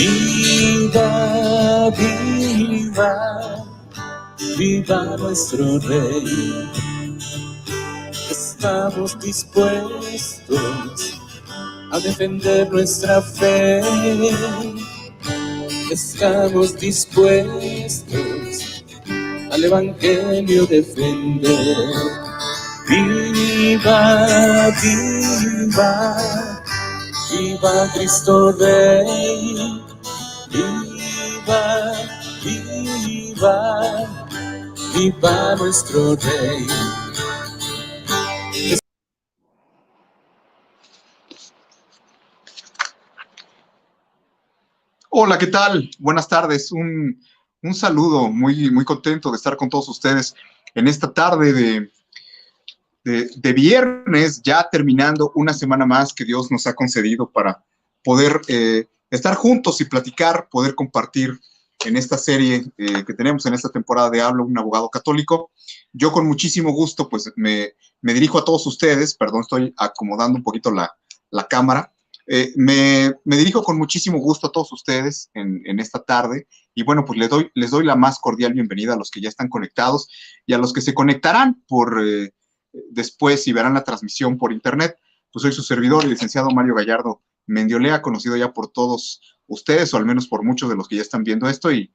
Viva, viva, viva nuestro Rey. Estamos dispuestos a defender nuestra fe. Estamos dispuestos al Evangelio defender. Viva, viva, viva Cristo Rey. Viva, viva, viva nuestro Rey. Hola, ¿qué tal? Buenas tardes. Un saludo, muy contento de estar con todos ustedes en esta tarde de viernes, ya terminando una semana más que Dios nos ha concedido para poder estar juntos y platicar, poder compartir en esta serie que tenemos en esta temporada de Habla un abogado católico. Yo con muchísimo gusto pues me dirijo a todos ustedes, perdón, estoy acomodando un poquito la cámara. Me dirijo con muchísimo gusto a todos ustedes en esta tarde y bueno, pues les doy la más cordial bienvenida a los que ya están conectados y a los que se conectarán después y verán la transmisión por internet. Pues soy su servidor, el licenciado Mario Gallardo Mendiolea, conocido ya por todos ustedes o al menos por muchos de los que ya están viendo esto y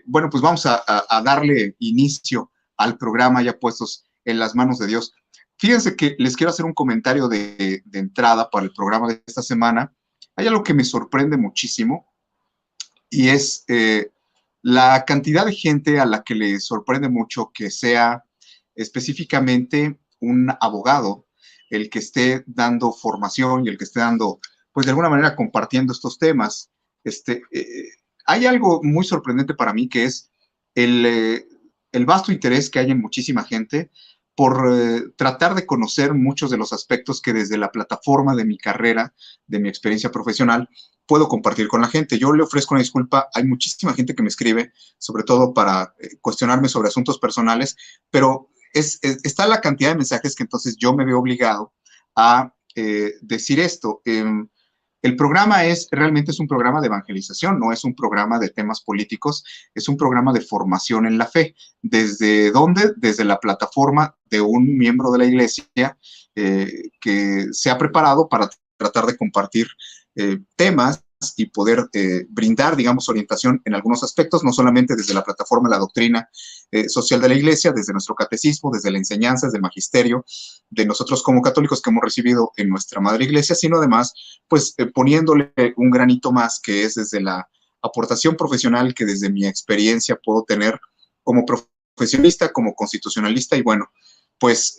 bueno, pues vamos a darle inicio al programa ya puestos en las manos de Dios. Fíjense que les quiero hacer un comentario de entrada para el programa de esta semana. Hay algo que me sorprende muchísimo y es la cantidad de gente a la que le sorprende mucho que sea específicamente un abogado el que esté dando formación y el que esté dando, pues de alguna manera compartiendo estos temas. Hay algo muy sorprendente para mí que es el vasto interés que hay en muchísima gente por tratar de conocer muchos de los aspectos que desde la plataforma de mi carrera, de mi experiencia profesional, puedo compartir con la gente. Yo le ofrezco una disculpa, hay muchísima gente que me escribe, sobre todo para cuestionarme sobre asuntos personales, pero está la cantidad de mensajes que entonces yo me veo obligado a decir esto. El programa realmente es un programa de evangelización, no es un programa de temas políticos, es un programa de formación en la fe. ¿Desde dónde? Desde la plataforma de un miembro de la iglesia que se ha preparado para tratar de compartir temas y poder brindar, digamos, orientación en algunos aspectos, no solamente desde la plataforma de la doctrina social de la iglesia, desde nuestro catecismo, desde la enseñanza, desde el magisterio, de nosotros como católicos que hemos recibido en nuestra madre iglesia, sino además, pues, poniéndole un granito más, que es desde la aportación profesional que desde mi experiencia puedo tener como profesionista, como constitucionalista, y bueno, pues,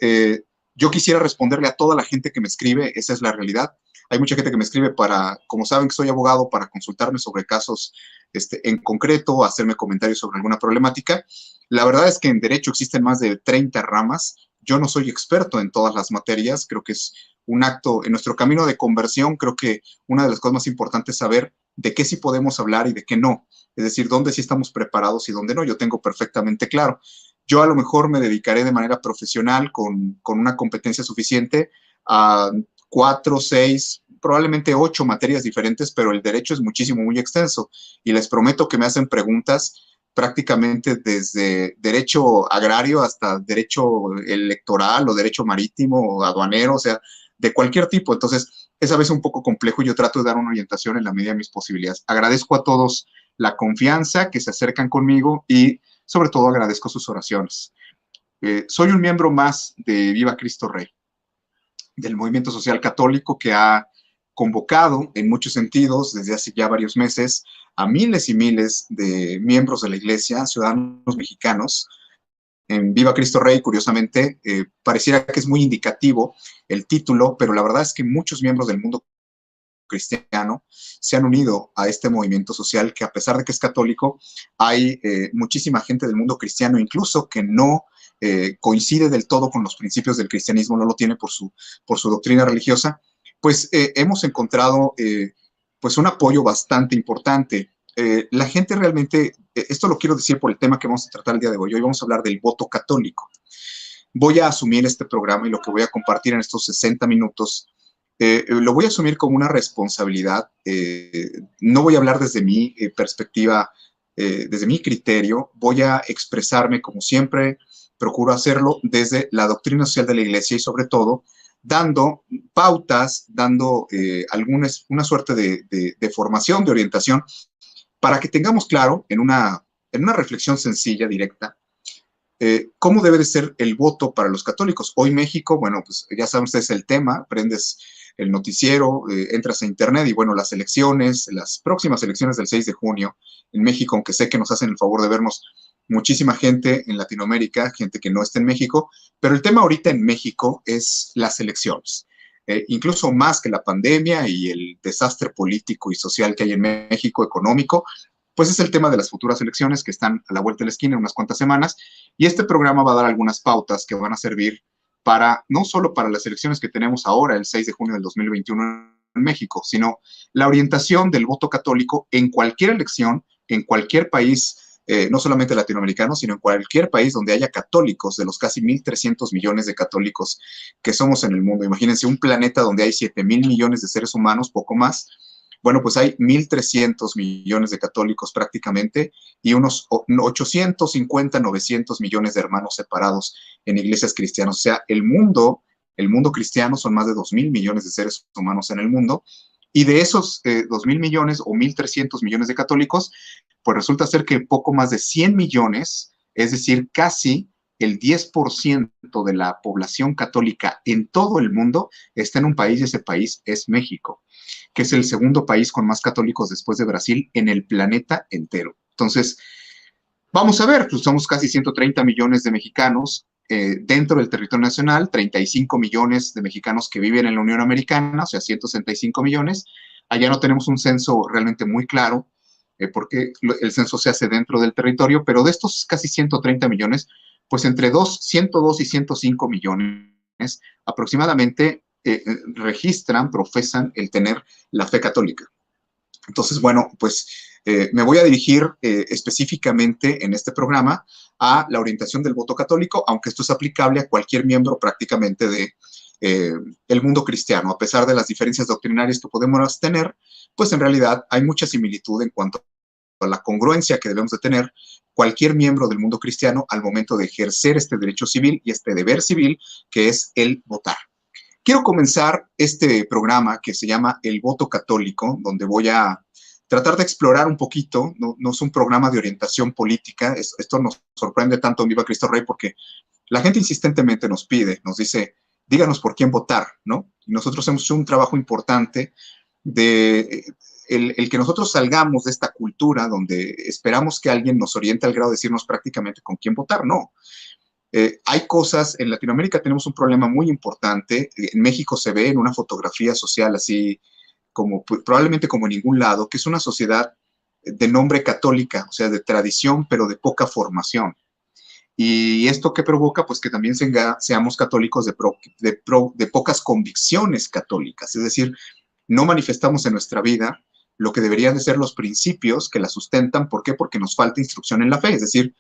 yo quisiera responderle a toda la gente que me escribe, esa es la realidad. Hay mucha gente que me escribe como saben que soy abogado, para consultarme sobre casos en concreto, hacerme comentarios sobre alguna problemática. La verdad es que en derecho existen más de 30 ramas. Yo no soy experto en todas las materias. Creo que es un acto en nuestro camino de conversión. Creo que una de las cosas más importantes es saber de qué sí podemos hablar y de qué no. Es decir, dónde sí estamos preparados y dónde no. Yo tengo perfectamente claro. Yo a lo mejor me dedicaré de manera profesional con una competencia suficiente a 4, 6, probablemente 8 materias diferentes, pero el derecho es muchísimo, muy extenso. Y les prometo que me hacen preguntas prácticamente desde derecho agrario hasta derecho electoral o derecho marítimo o aduanero, o sea, de cualquier tipo. Entonces, es a veces un poco complejo y yo trato de dar una orientación en la medida de mis posibilidades. Agradezco a todos la confianza que se acercan conmigo y sobre todo agradezco sus oraciones. Soy un miembro más de Viva Cristo Rey, del movimiento social católico que ha convocado en muchos sentidos desde hace ya varios meses a miles y miles de miembros de la iglesia, ciudadanos mexicanos. En Viva Cristo Rey, curiosamente, pareciera que es muy indicativo el título, pero la verdad es que muchos miembros del mundo cristiano se han unido a este movimiento social que, a pesar de que es católico, hay muchísima gente del mundo cristiano incluso que no coincide del todo con los principios del cristianismo, no lo tiene por su doctrina religiosa. Pues hemos encontrado pues un apoyo bastante importante. La gente realmente, esto lo quiero decir por el tema que vamos a tratar el día de hoy. Hoy vamos a hablar del voto católico. Voy a asumir este programa y lo que voy a compartir en estos 60 minutos lo voy a asumir como una responsabilidad. No voy a hablar desde mi perspectiva, desde mi criterio. Voy a expresarme como siempre procuro hacerlo desde la doctrina social de la Iglesia y sobre todo dando pautas, dando una suerte de formación, de orientación, para que tengamos claro en una reflexión sencilla, directa, ¿cómo debe de ser el voto para los católicos? Hoy México, bueno, pues ya saben ustedes el tema, prendes el noticiero, entras a internet y bueno, las elecciones, las próximas elecciones del 6 de junio en México, aunque sé que nos hacen el favor de vernos muchísima gente en Latinoamérica, gente que no está en México, pero el tema ahorita en México es las elecciones. Incluso más que la pandemia y el desastre político y social que hay en México, económico, pues es el tema de las futuras elecciones que están a la vuelta de la esquina en unas cuantas semanas, y este programa va a dar algunas pautas que van a servir para, no solo para las elecciones que tenemos ahora, el 6 de junio del 2021 en México, sino la orientación del voto católico en cualquier elección, en cualquier país, no solamente latinoamericano, sino en cualquier país donde haya católicos, de los casi 1.300 millones de católicos que somos en el mundo. Imagínense un planeta donde hay 7.000 millones de seres humanos, poco más. Bueno, pues hay 1.300 millones de católicos prácticamente y unos 850, 900 millones de hermanos separados en iglesias cristianas. O sea, el mundo cristiano son más de 2.000 millones de seres humanos en el mundo. Y de esos 2.000 millones o 1.300 millones de católicos, pues resulta ser que poco más de 100 millones, es decir, casi el 10% de la población católica en todo el mundo está en un país y ese país es México, que es el segundo país con más católicos después de Brasil en el planeta entero. Entonces, vamos a ver, pues somos casi 130 millones de mexicanos dentro del territorio nacional, 35 millones de mexicanos que viven en la Unión Americana, o sea, 165 millones. Allá no tenemos un censo realmente muy claro, porque el censo se hace dentro del territorio, pero de estos casi 130 millones, pues entre 102 y 105 millones aproximadamente registran, profesan el tener la fe católica. Entonces, bueno, pues me voy a dirigir específicamente en este programa a la orientación del voto católico, aunque esto es aplicable a cualquier miembro prácticamente de el mundo cristiano. A pesar de las diferencias doctrinarias que podemos tener, pues en realidad hay mucha similitud en cuanto a la congruencia que debemos de tener cualquier miembro del mundo cristiano al momento de ejercer este derecho civil y este deber civil que es el votar. Quiero comenzar este programa que se llama El Voto Católico, donde voy a tratar de explorar un poquito, no es un programa de orientación política, esto nos sorprende tanto en Viva Cristo Rey porque la gente insistentemente nos pide, nos dice, díganos por quién votar, ¿no? Y nosotros hemos hecho un trabajo importante de el que nosotros salgamos de esta cultura donde esperamos que alguien nos oriente al grado de decirnos prácticamente con quién votar, no. Hay cosas, en Latinoamérica tenemos un problema muy importante, en México se ve en una fotografía social así como probablemente como en ningún lado, que es una sociedad de nombre católica, o sea, de tradición, pero de poca formación. Y esto que provoca, pues que también seamos católicos de pocas convicciones católicas, es decir, no manifestamos en nuestra vida lo que deberían de ser los principios que la sustentan. ¿Por qué? Porque nos falta instrucción en la fe, es decir,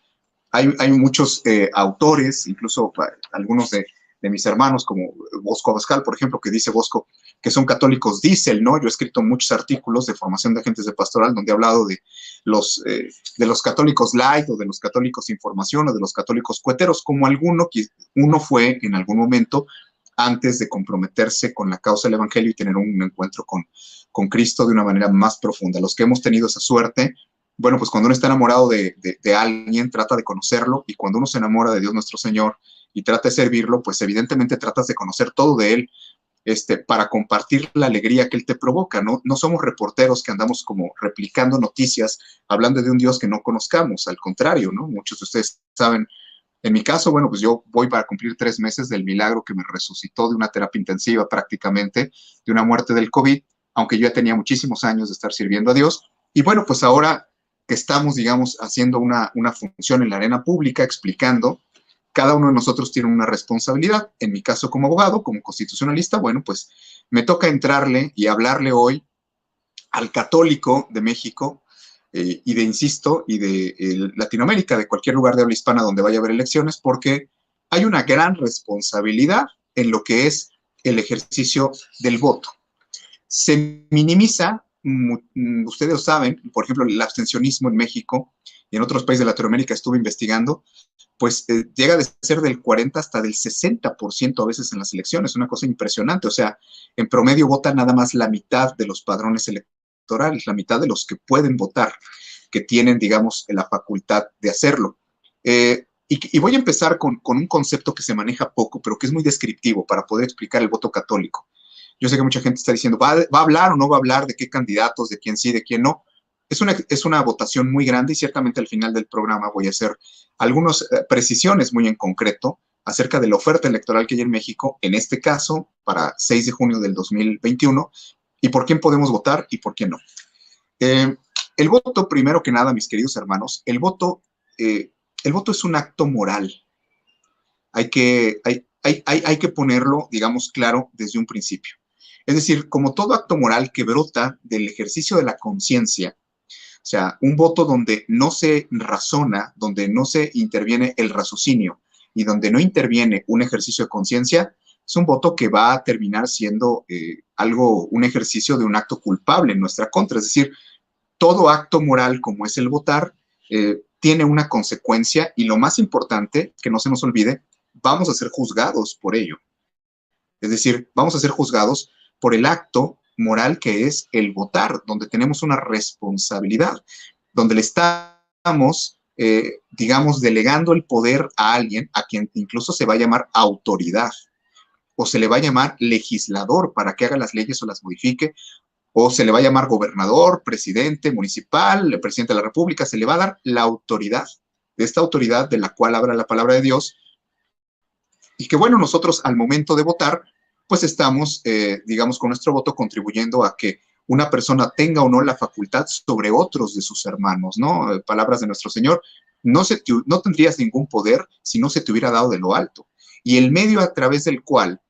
hay muchos autores, incluso algunos de mis hermanos, como Bosco Abascal, por ejemplo, que dice Bosco, que son católicos diésel, ¿no? Yo he escrito muchos artículos de formación de agentes de pastoral donde he hablado de los católicos light o de los católicos sin formación o de los católicos cueteros, como uno fue en algún momento antes de comprometerse con la causa del evangelio y tener un encuentro con Cristo de una manera más profunda. Los que hemos tenido esa suerte, bueno, pues cuando uno está enamorado de alguien, trata de conocerlo, y cuando uno se enamora de Dios nuestro Señor y trata de servirlo, pues evidentemente tratas de conocer todo de Él, para compartir la alegría que Él te provoca, ¿no? No somos reporteros que andamos como replicando noticias, hablando de un Dios que no conozcamos, al contrario, ¿no? Muchos de ustedes saben, en mi caso, bueno, pues yo voy para cumplir 3 meses del milagro que me resucitó de una terapia intensiva prácticamente, de una muerte del COVID, aunque yo ya tenía muchísimos años de estar sirviendo a Dios, y bueno, pues ahora que estamos, digamos, haciendo una función en la arena pública, explicando, cada uno de nosotros tiene una responsabilidad. En mi caso, como abogado, como constitucionalista, bueno, pues me toca entrarle y hablarle hoy al católico de México y de, insisto, y de Latinoamérica, de cualquier lugar de habla hispana donde vaya a haber elecciones, porque hay una gran responsabilidad en lo que es el ejercicio del voto. Se minimiza, ustedes lo saben, por ejemplo, el abstencionismo en México y en otros países de Latinoamérica estuve investigando, pues llega a ser del 40 hasta del 60% a veces en las elecciones, una cosa impresionante. O sea, en promedio vota nada más la mitad de los padrones electorales, la mitad de los que pueden votar, que tienen, digamos, la facultad de hacerlo. Y voy a empezar con un concepto que se maneja poco, pero que es muy descriptivo para poder explicar el voto católico. Yo sé que mucha gente está diciendo, ¿va a hablar o no va a hablar de qué candidatos, de quién sí, de quién no? Es una votación muy grande y ciertamente al final del programa voy a hacer algunas precisiones muy en concreto acerca de la oferta electoral que hay en México, en este caso, para 6 de junio del 2021, y por quién podemos votar y por quién no. El voto, primero que nada, mis queridos hermanos, el voto es un acto moral. Hay que ponerlo, digamos, claro desde un principio. Es decir, como todo acto moral que brota del ejercicio de la conciencia, o sea, un voto donde no se razona, donde no se interviene el raciocinio y donde no interviene un ejercicio de conciencia, es un voto que va a terminar siendo un ejercicio de un acto culpable en nuestra contra. Es decir, todo acto moral como es el votar tiene una consecuencia y lo más importante, que no se nos olvide, vamos a ser juzgados por ello. Es decir, vamos a ser juzgados por el acto moral que es el votar, donde tenemos una responsabilidad, donde le estamos, digamos, delegando el poder a alguien a quien incluso se va a llamar autoridad, o se le va a llamar legislador para que haga las leyes o las modifique, o se le va a llamar gobernador, presidente municipal, presidente de la República, se le va a dar la autoridad, de esta autoridad de la cual habla la palabra de Dios, y que bueno, nosotros al momento de votar, pues estamos, digamos, con nuestro voto contribuyendo a que una persona tenga o no la facultad sobre otros de sus hermanos, ¿no? Palabras de nuestro Señor, no tendrías ningún poder si no se te hubiera dado de lo alto. Y el medio a través del cual,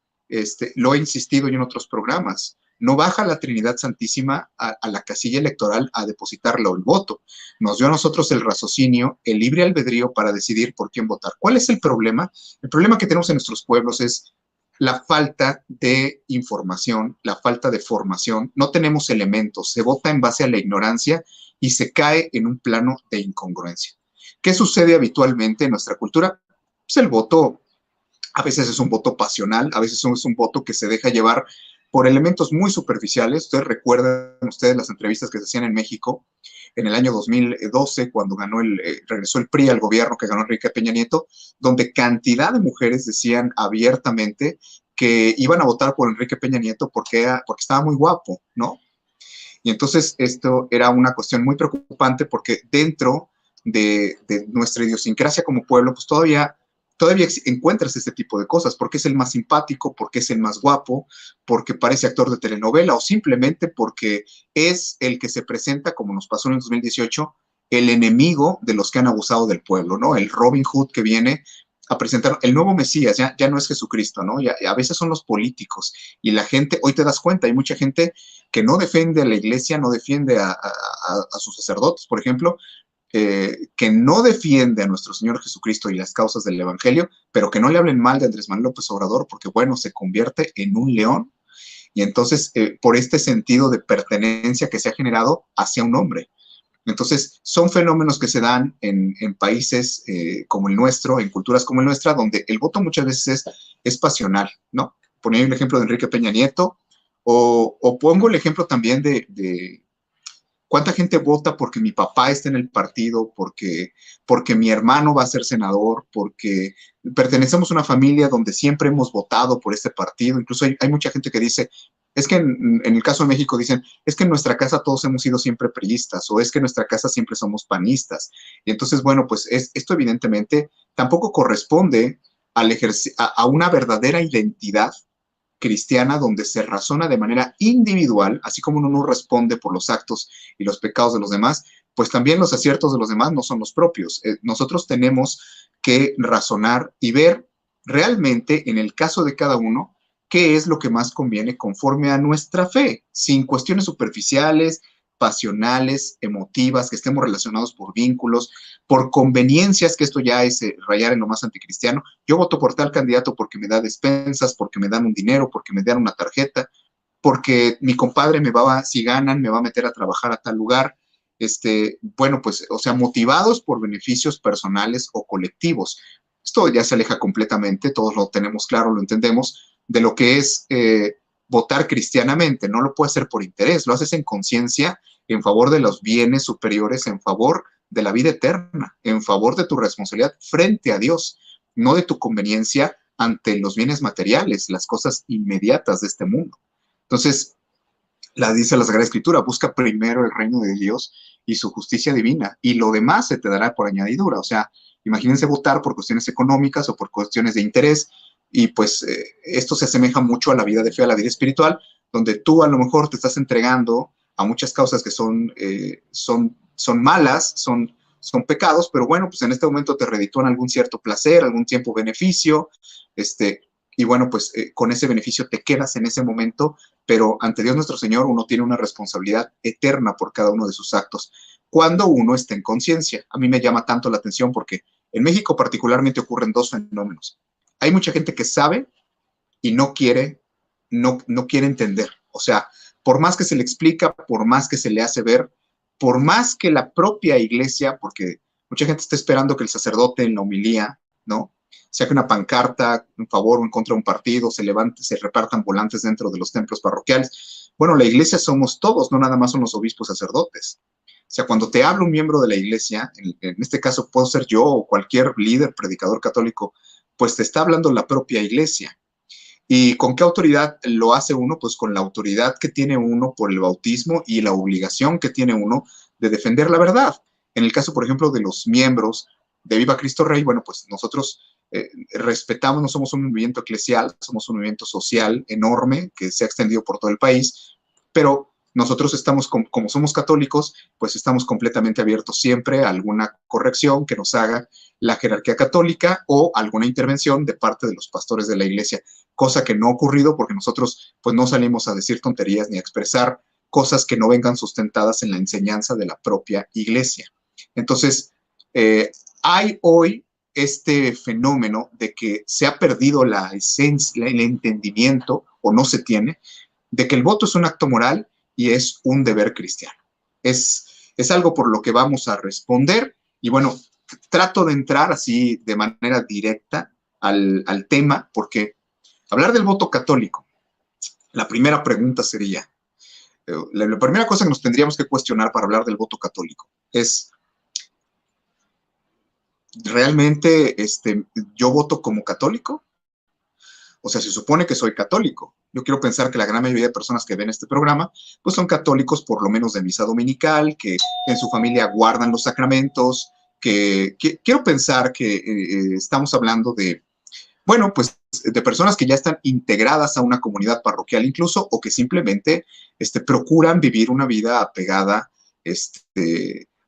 lo he insistido yo en otros programas, no baja la Trinidad Santísima a la casilla electoral a depositarlo el voto. Nos dio a nosotros el raciocinio, el libre albedrío para decidir por quién votar. ¿Cuál es el problema? El problema que tenemos en nuestros pueblos es la falta de información, la falta de formación. No tenemos elementos, se vota en base a la ignorancia y se cae en un plano de incongruencia. ¿Qué sucede habitualmente en nuestra cultura? Pues el voto a veces es un voto pasional, a veces es un voto que se deja llevar por elementos muy superficiales. Ustedes las entrevistas que se hacían en México en el año 2012, cuando regresó el PRI al gobierno que ganó Enrique Peña Nieto, donde cantidad de mujeres decían abiertamente que iban a votar por Enrique Peña Nieto porque estaba muy guapo, ¿no? Y entonces esto era una cuestión muy preocupante porque dentro de nuestra idiosincrasia como pueblo, pues todavía encuentras este tipo de cosas, porque es el más simpático, porque es el más guapo, porque parece actor de telenovela o simplemente porque es el que se presenta, como nos pasó en el 2018, el enemigo de los que han abusado del pueblo, ¿no? El Robin Hood que viene a presentar el nuevo Mesías, ya no es Jesucristo, ¿no? Ya a veces son los políticos y la gente, hoy te das cuenta, hay mucha gente que no defiende a la iglesia, no defiende a sus sacerdotes, por ejemplo, que no defiende a nuestro Señor Jesucristo y las causas del Evangelio, pero que no le hablen mal de Andrés Manuel López Obrador, porque bueno, se convierte en un león. Y entonces, por este sentido de pertenencia que se ha generado hacia un hombre. Entonces, son fenómenos que se dan en países como el nuestro, en culturas como el nuestra, donde el voto muchas veces es pasional, ¿no? Ponía el ejemplo de Enrique Peña Nieto, o pongo el ejemplo también de ¿cuánta gente vota porque mi papá está en el partido, porque mi hermano va a ser senador, porque pertenecemos a una familia donde siempre hemos votado por este partido? Incluso hay mucha gente que dice, es que en el caso de México dicen, es que en nuestra casa todos hemos sido siempre priistas, o es que en nuestra casa siempre somos panistas. Y entonces, bueno, pues esto evidentemente tampoco corresponde a una verdadera identidad cristiana donde se razona de manera individual, así como uno no responde por los actos y los pecados de los demás, pues también los aciertos de los demás no son los propios. Nosotros tenemos que razonar y ver realmente en el caso de cada uno qué es lo que más conviene conforme a nuestra fe, sin cuestiones superficiales, pasionales, emotivas, que estemos relacionados por vínculos, por conveniencias, que esto ya es rayar en lo más anticristiano. Yo voto por tal candidato porque me da despensas, porque me dan un dinero, porque me dan una tarjeta, porque mi compadre si ganan, me va a meter a trabajar a tal lugar. Bueno, pues, o sea, motivados por beneficios personales o colectivos. Esto ya se aleja completamente, todos lo tenemos claro, lo entendemos, de lo que es votar cristianamente. No lo puedes hacer por interés, lo haces en conciencia, en favor de los bienes superiores, en favor de la vida eterna, en favor de tu responsabilidad frente a Dios, no de tu conveniencia ante los bienes materiales, las cosas inmediatas de este mundo. Entonces, dice la Sagrada Escritura, busca primero el reino de Dios y su justicia divina, y lo demás se te dará por añadidura. O sea, imagínense votar por cuestiones económicas o por cuestiones de interés, y pues esto se asemeja mucho a la vida de fe, a la vida espiritual, donde tú a lo mejor te estás entregando a muchas causas que son malas, son pecados, pero bueno, pues en este momento te reditúan algún cierto placer, algún tiempo beneficio, y bueno, pues con ese beneficio te quedas en ese momento, pero ante Dios nuestro Señor uno tiene una responsabilidad eterna por cada uno de sus actos, cuando uno está en conciencia. A mí me llama tanto la atención porque en México particularmente ocurren dos fenómenos. Hay mucha gente que sabe y no quiere entender. O sea, por más que se le explica, por más que se le hace ver, por más que la propia iglesia, porque mucha gente está esperando que el sacerdote en la homilía, ¿no?, saque una pancarta en favor o en contra de un partido, se repartan volantes dentro de los templos parroquiales. Bueno, la iglesia somos todos, no nada más son los obispos sacerdotes. O sea, cuando te habla un miembro de la iglesia, en este caso puedo ser yo o cualquier líder, predicador católico, pues te está hablando la propia iglesia. ¿Y con qué autoridad lo hace uno? Pues con la autoridad que tiene uno por el bautismo y la obligación que tiene uno de defender la verdad. En el caso, por ejemplo, de los miembros de Viva Cristo Rey, bueno, pues nosotros respetamos, no somos un movimiento eclesial, somos un movimiento social enorme que se ha extendido por todo el país, pero nosotros estamos, como somos católicos, pues estamos completamente abiertos siempre a alguna corrección que nos haga la jerarquía católica o alguna intervención de parte de los pastores de la iglesia, cosa que no ha ocurrido porque nosotros pues no salimos a decir tonterías ni a expresar cosas que no vengan sustentadas en la enseñanza de la propia iglesia. Entonces, hay hoy este fenómeno de que se ha perdido la esencia, el entendimiento, o no se tiene, de que el voto es un acto moral y es un deber cristiano. Es algo por lo que vamos a responder, y bueno, trato de entrar así de manera directa al tema, porque hablar del voto católico, la primera pregunta sería, la primera cosa que nos tendríamos que cuestionar para hablar del voto católico es, ¿realmente yo voto como católico? O sea, se supone que soy católico. Yo quiero pensar que la gran mayoría de personas que ven este programa, pues son católicos por lo menos de misa dominical, que en su familia guardan los sacramentos, que quiero pensar que estamos hablando de, bueno, pues de personas que ya están integradas a una comunidad parroquial incluso, o que simplemente procuran vivir una vida apegada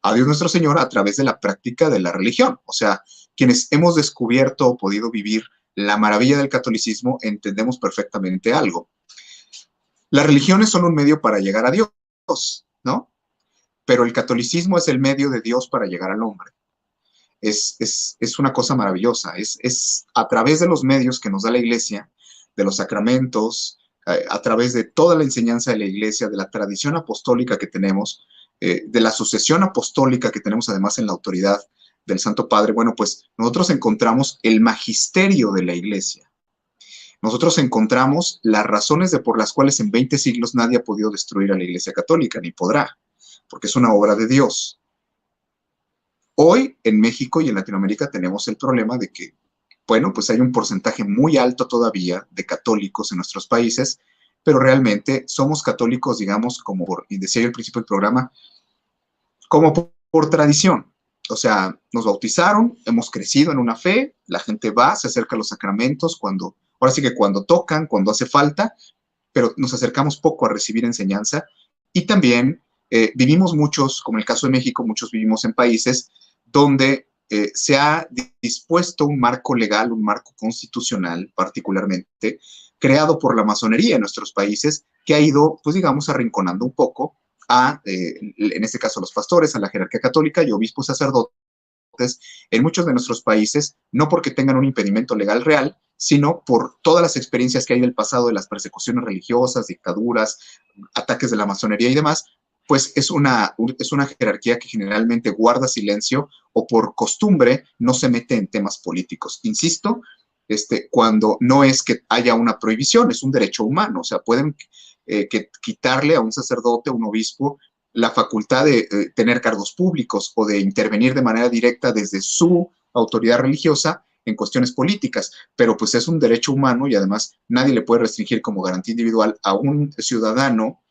a Dios nuestro Señor a través de la práctica de la religión. O sea, quienes hemos descubierto o podido vivir la maravilla del catolicismo, entendemos perfectamente algo. Las religiones son un medio para llegar a Dios, ¿no? Pero el catolicismo es el medio de Dios para llegar al hombre. Es una cosa maravillosa. Es a través de los medios que nos da la iglesia, de los sacramentos, a través de toda la enseñanza de la iglesia, de la tradición apostólica que tenemos, de la sucesión apostólica que tenemos además en la autoridad del Santo Padre. Bueno, pues nosotros encontramos el magisterio de la iglesia. Nosotros encontramos las razones por las cuales en 20 siglos nadie ha podido destruir a la iglesia católica, ni podrá, porque es una obra de Dios. Hoy en México y en Latinoamérica tenemos el problema de que, bueno, pues hay un porcentaje muy alto todavía de católicos en nuestros países, pero realmente somos católicos, digamos, como y decía yo al principio del programa, como por tradición. O sea, nos bautizaron, hemos crecido en una fe, la gente va, se acerca a los sacramentos ahora sí que cuando tocan, cuando hace falta, pero nos acercamos poco a recibir enseñanza, y también vivimos muchos, como en el caso de México, muchos vivimos en países donde se ha dispuesto un marco legal, un marco constitucional particularmente, creado por la masonería en nuestros países, que ha ido, pues digamos, arrinconando un poco en este caso, a los pastores, a la jerarquía católica y obispos sacerdotes en muchos de nuestros países, no porque tengan un impedimento legal real, sino por todas las experiencias que hay del pasado de las persecuciones religiosas, dictaduras, ataques de la masonería y demás, pues es una jerarquía que generalmente guarda silencio o por costumbre no se mete en temas políticos. Insisto, cuando no es que haya una prohibición, es un derecho humano, o sea, pueden quitarle a un sacerdote, a un obispo, la facultad de tener cargos públicos o de intervenir de manera directa desde su autoridad religiosa en cuestiones políticas, pero pues es un derecho humano y además nadie le puede restringir como garantía individual a un ciudadano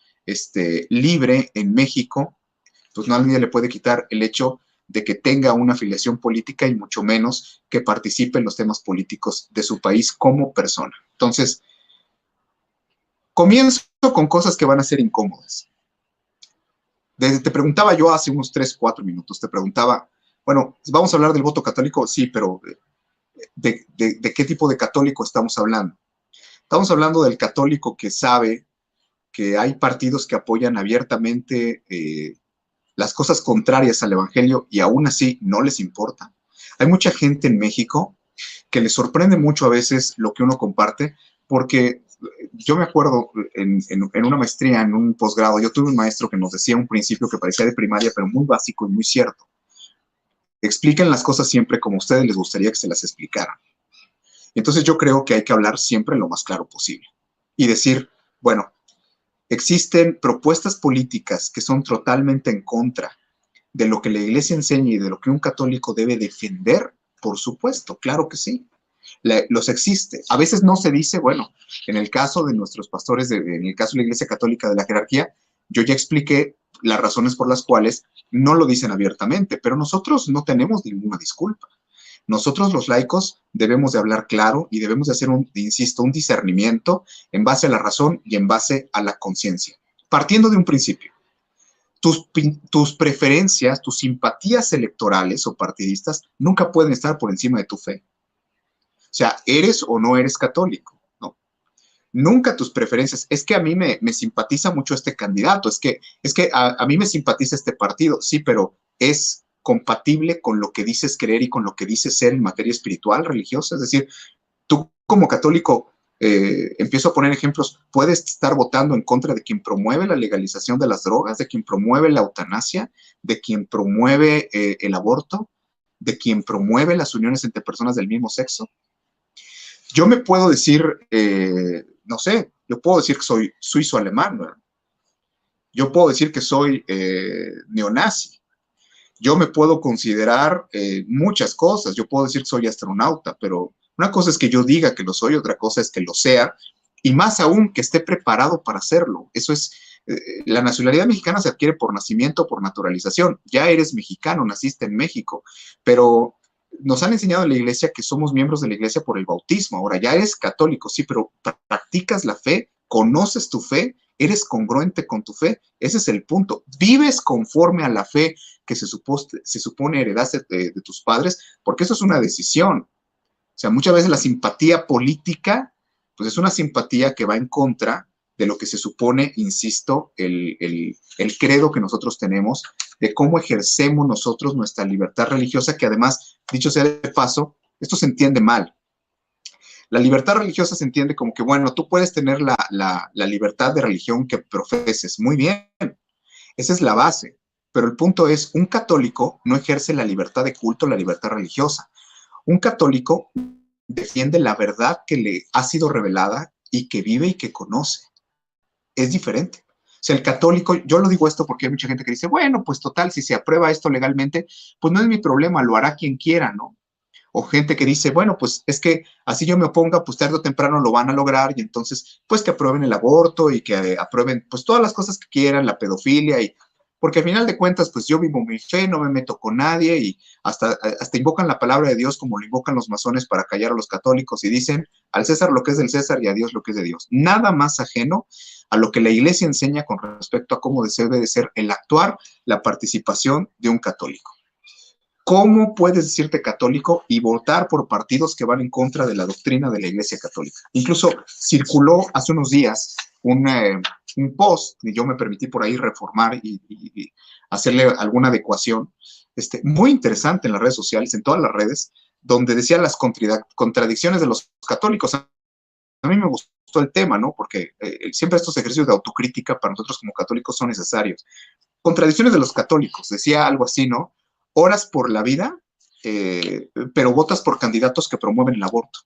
libre en México, pues nadie le puede quitar el hecho de que tenga una afiliación política y mucho menos que participe en los temas políticos de su país como persona. Entonces, comienzo con cosas que van a ser incómodas. Te preguntaba yo hace unos 3, 4 minutos, te preguntaba, bueno, vamos a hablar del voto católico, sí, pero ¿de qué tipo de católico estamos hablando? Estamos hablando del católico que sabe que hay partidos que apoyan abiertamente las cosas contrarias al evangelio y aún así no les importa. Hay mucha gente en México que les sorprende mucho a veces lo que uno comparte, porque yo me acuerdo en una maestría, en un posgrado, yo tuve un maestro que nos decía un principio que parecía de primaria, pero muy básico y muy cierto. Expliquen las cosas siempre como a ustedes les gustaría que se las explicaran. Entonces yo creo que hay que hablar siempre lo más claro posible y decir, bueno, existen propuestas políticas que son totalmente en contra de lo que la iglesia enseña y de lo que un católico debe defender, por supuesto, claro que sí. Los existe. A veces no se dice, bueno, en el caso de nuestros pastores, en el caso de la Iglesia Católica de la jerarquía, yo ya expliqué las razones por las cuales no lo dicen abiertamente, pero nosotros no tenemos ninguna disculpa. Nosotros los laicos debemos de hablar claro y debemos de hacer, insisto, un discernimiento en base a la razón y en base a la conciencia. Partiendo de un principio, tus preferencias, tus simpatías electorales o partidistas nunca pueden estar por encima de tu fe. O sea, eres o no eres católico, ¿no? Nunca tus preferencias. Es que a mí me simpatiza mucho este candidato, es que a mí me simpatiza este partido, sí, pero es compatible con lo que dices creer y con lo que dices ser en materia espiritual, religiosa. Es decir, tú como católico, empiezo a poner ejemplos, puedes estar votando en contra de quien promueve la legalización de las drogas, de quien promueve la eutanasia, de quien promueve el aborto, de quien promueve las uniones entre personas del mismo sexo. Yo me puedo decir, no sé, yo puedo decir que soy suizo-alemán, ¿no? Yo puedo decir que soy neonazi. Yo me puedo considerar muchas cosas. Yo puedo decir que soy astronauta, pero una cosa es que yo diga que lo soy, otra cosa es que lo sea, y más aún que esté preparado para hacerlo. Eso es, la nacionalidad mexicana se adquiere por nacimiento, por naturalización. Ya eres mexicano, naciste en México, pero nos han enseñado en la iglesia que somos miembros de la iglesia por el bautismo. Ahora ya eres católico, sí, pero practicas la fe, conoces tu fe, eres congruente con tu fe. Ese es el punto. Vives conforme a la fe que se supone heredaste de tus padres, porque eso es una decisión. O sea, muchas veces la simpatía política, pues es una simpatía que va en contra de lo que se supone, insisto, el credo que nosotros tenemos, de cómo ejercemos nosotros nuestra libertad religiosa, que además, dicho sea de paso, esto se entiende mal. La libertad religiosa se entiende como que, bueno, tú puedes tener la libertad de religión que profeses, muy bien, esa es la base, pero el punto es, un católico no ejerce la libertad de culto, la libertad religiosa. Un católico defiende la verdad que le ha sido revelada y que vive y que conoce. Es diferente. O sea, el católico, yo lo digo esto porque hay mucha gente que dice, bueno, pues total, si se aprueba esto legalmente, pues no es mi problema, lo hará quien quiera, ¿no? O gente que dice, bueno, pues es que así yo me oponga, pues tarde o temprano lo van a lograr y entonces, pues que aprueben el aborto y que aprueben, pues todas las cosas que quieran, la pedofilia y porque al final de cuentas, pues yo vivo mi fe, no me meto con nadie y hasta invocan la palabra de Dios como lo invocan los masones para callar a los católicos y dicen al César lo que es del César y a Dios lo que es de Dios. Nada más ajeno a lo que la iglesia enseña con respecto a cómo debe de ser el actuar, la participación de un católico. ¿Cómo puedes decirte católico y votar por partidos que van en contra de la doctrina de la Iglesia Católica? Incluso circuló hace unos días un post, y yo me permití por ahí reformar y hacerle alguna adecuación, muy interesante en las redes sociales, en todas las redes, donde decía las contradicciones de los católicos. A mí me gustó el tema, ¿no? Porque siempre estos ejercicios de autocrítica para nosotros como católicos son necesarios. Contradicciones de los católicos, decía algo así, ¿no? Oras por la vida, pero votas por candidatos que promueven el aborto.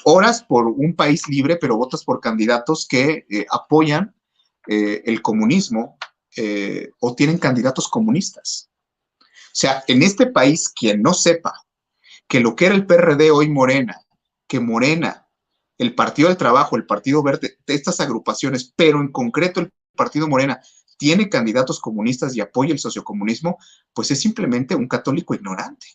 Oras por un país libre, pero votas por candidatos que apoyan el comunismo o tienen candidatos comunistas. O sea, en este país, quien no sepa que lo que era el PRD, hoy Morena, que Morena, el Partido del Trabajo, el Partido Verde, de estas agrupaciones, pero en concreto el Partido Morena, tiene candidatos comunistas y apoya el sociocomunismo, pues es simplemente un católico ignorante.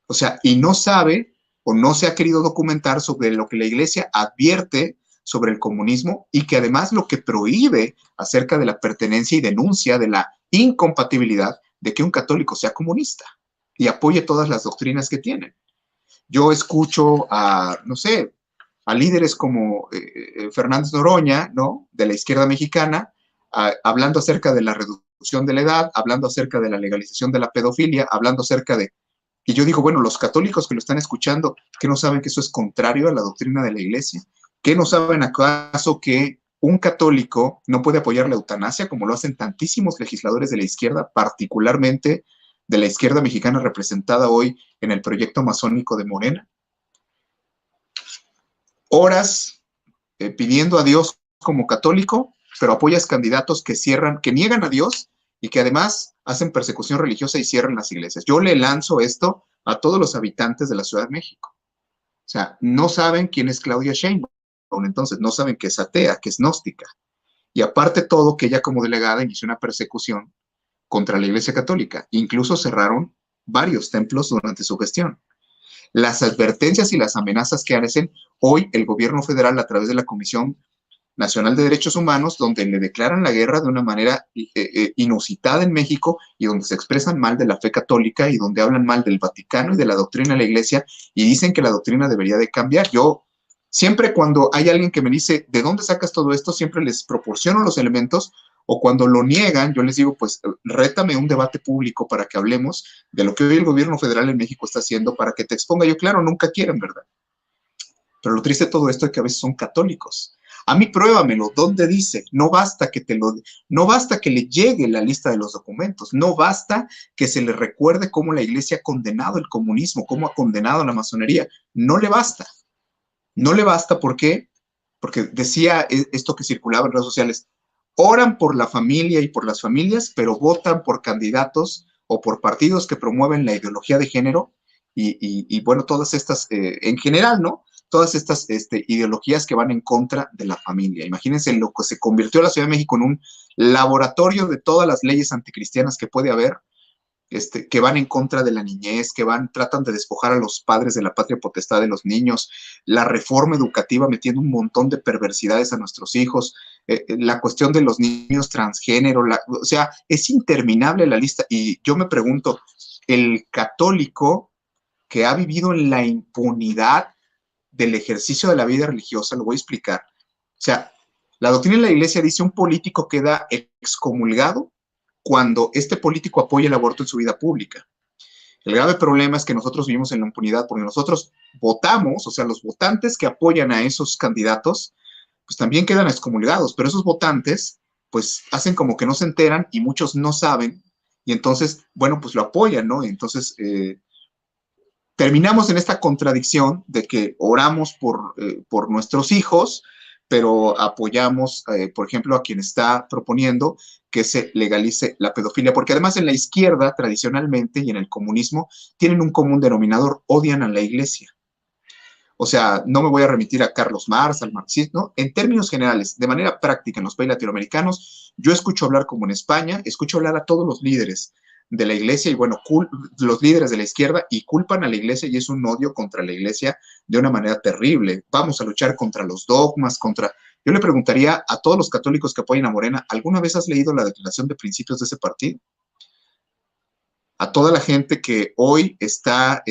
O sea, y no sabe o no se ha querido documentar sobre lo que la Iglesia advierte sobre el comunismo y que además lo que prohíbe acerca de la pertenencia y denuncia de la incompatibilidad de que un católico sea comunista y apoye todas las doctrinas que tienen. Yo escucho a, no sé, a líderes como Fernández Noroña, ¿no? De la izquierda mexicana, hablando acerca de la reducción de la edad, hablando acerca de la legalización de la pedofilia, hablando acerca de... Y yo digo, bueno, los católicos que lo están escuchando, ¿qué no saben que eso es contrario a la doctrina de la Iglesia? ¿Qué no saben acaso que un católico no puede apoyar la eutanasia como lo hacen tantísimos legisladores de la izquierda, particularmente de la izquierda mexicana representada hoy en el proyecto masónico de Morena? Oras pidiendo a Dios como católico, pero apoyas candidatos que cierran, que niegan a Dios y que además hacen persecución religiosa y cierran las iglesias. Yo le lanzo esto a todos los habitantes de la Ciudad de México. O sea, no saben quién es Claudia Sheinbaum, entonces no saben que es atea, que es gnóstica. Y aparte todo, que ella como delegada inició una persecución contra la Iglesia Católica. Incluso cerraron varios templos durante su gestión. Las advertencias y las amenazas que hacen hoy el gobierno federal a través de la Comisión Nacional de Derechos Humanos, donde le declaran la guerra de una manera inusitada en México y donde se expresan mal de la fe católica y donde hablan mal del Vaticano y de la doctrina de la Iglesia y dicen que la doctrina debería de cambiar. Yo siempre cuando hay alguien que me dice, ¿de dónde sacas todo esto? Siempre les proporciono los elementos o cuando lo niegan, yo les digo, pues rétame un debate público para que hablemos de lo que hoy el gobierno federal en México está haciendo para que te exponga. Yo, claro, nunca quieren, ¿verdad? Pero lo triste de todo esto es que a veces son católicos. A mí pruébamelo, ¿dónde dice? No basta que no basta que le llegue la lista de los documentos, no basta que se le recuerde cómo la Iglesia ha condenado el comunismo, cómo ha condenado la masonería. No le basta. No le basta, ¿por qué? Porque decía esto que circulaba en redes sociales, oran por la familia y por las familias, pero votan por candidatos o por partidos que promueven la ideología de género y bueno, todas estas, en general, ¿no? Todas estas ideologías que van en contra de la familia. Imagínense lo que se convirtió la Ciudad de México en un laboratorio de todas las leyes anticristianas que puede haber, que van en contra de la niñez, tratan de despojar a los padres de la patria potestad de los niños, la reforma educativa metiendo un montón de perversidades a nuestros hijos, la cuestión de los niños transgénero, o sea, es interminable la lista. Y yo me pregunto, el católico que ha vivido en la impunidad del ejercicio de la vida religiosa, lo voy a explicar. O sea, la doctrina de la Iglesia dice un político queda excomulgado cuando este político apoya el aborto en su vida pública. El grave problema es que nosotros vivimos en la impunidad porque nosotros votamos, o sea, los votantes que apoyan a esos candidatos, pues también quedan excomulgados, pero esos votantes, pues hacen como que no se enteran y muchos no saben, y entonces, bueno, pues lo apoyan, ¿no? Entonces, terminamos en esta contradicción de que oramos por nuestros hijos, pero apoyamos, por ejemplo, a quien está proponiendo que se legalice la pedofilia, porque además en la izquierda, tradicionalmente, y en el comunismo, tienen un común denominador, odian a la Iglesia. O sea, no me voy a remitir a Carlos Marx, al marxismo, ¿no? En términos generales, de manera práctica en los países latinoamericanos, yo escucho hablar como en España, escucho hablar a todos los líderes de la Iglesia y bueno, los líderes de la izquierda y culpan a la Iglesia y es un odio contra la Iglesia de una manera terrible. Vamos a luchar contra los dogmas, Yo le preguntaría a todos los católicos que apoyan a Morena, ¿alguna vez has leído la declaración de principios de ese partido? A toda la gente que hoy está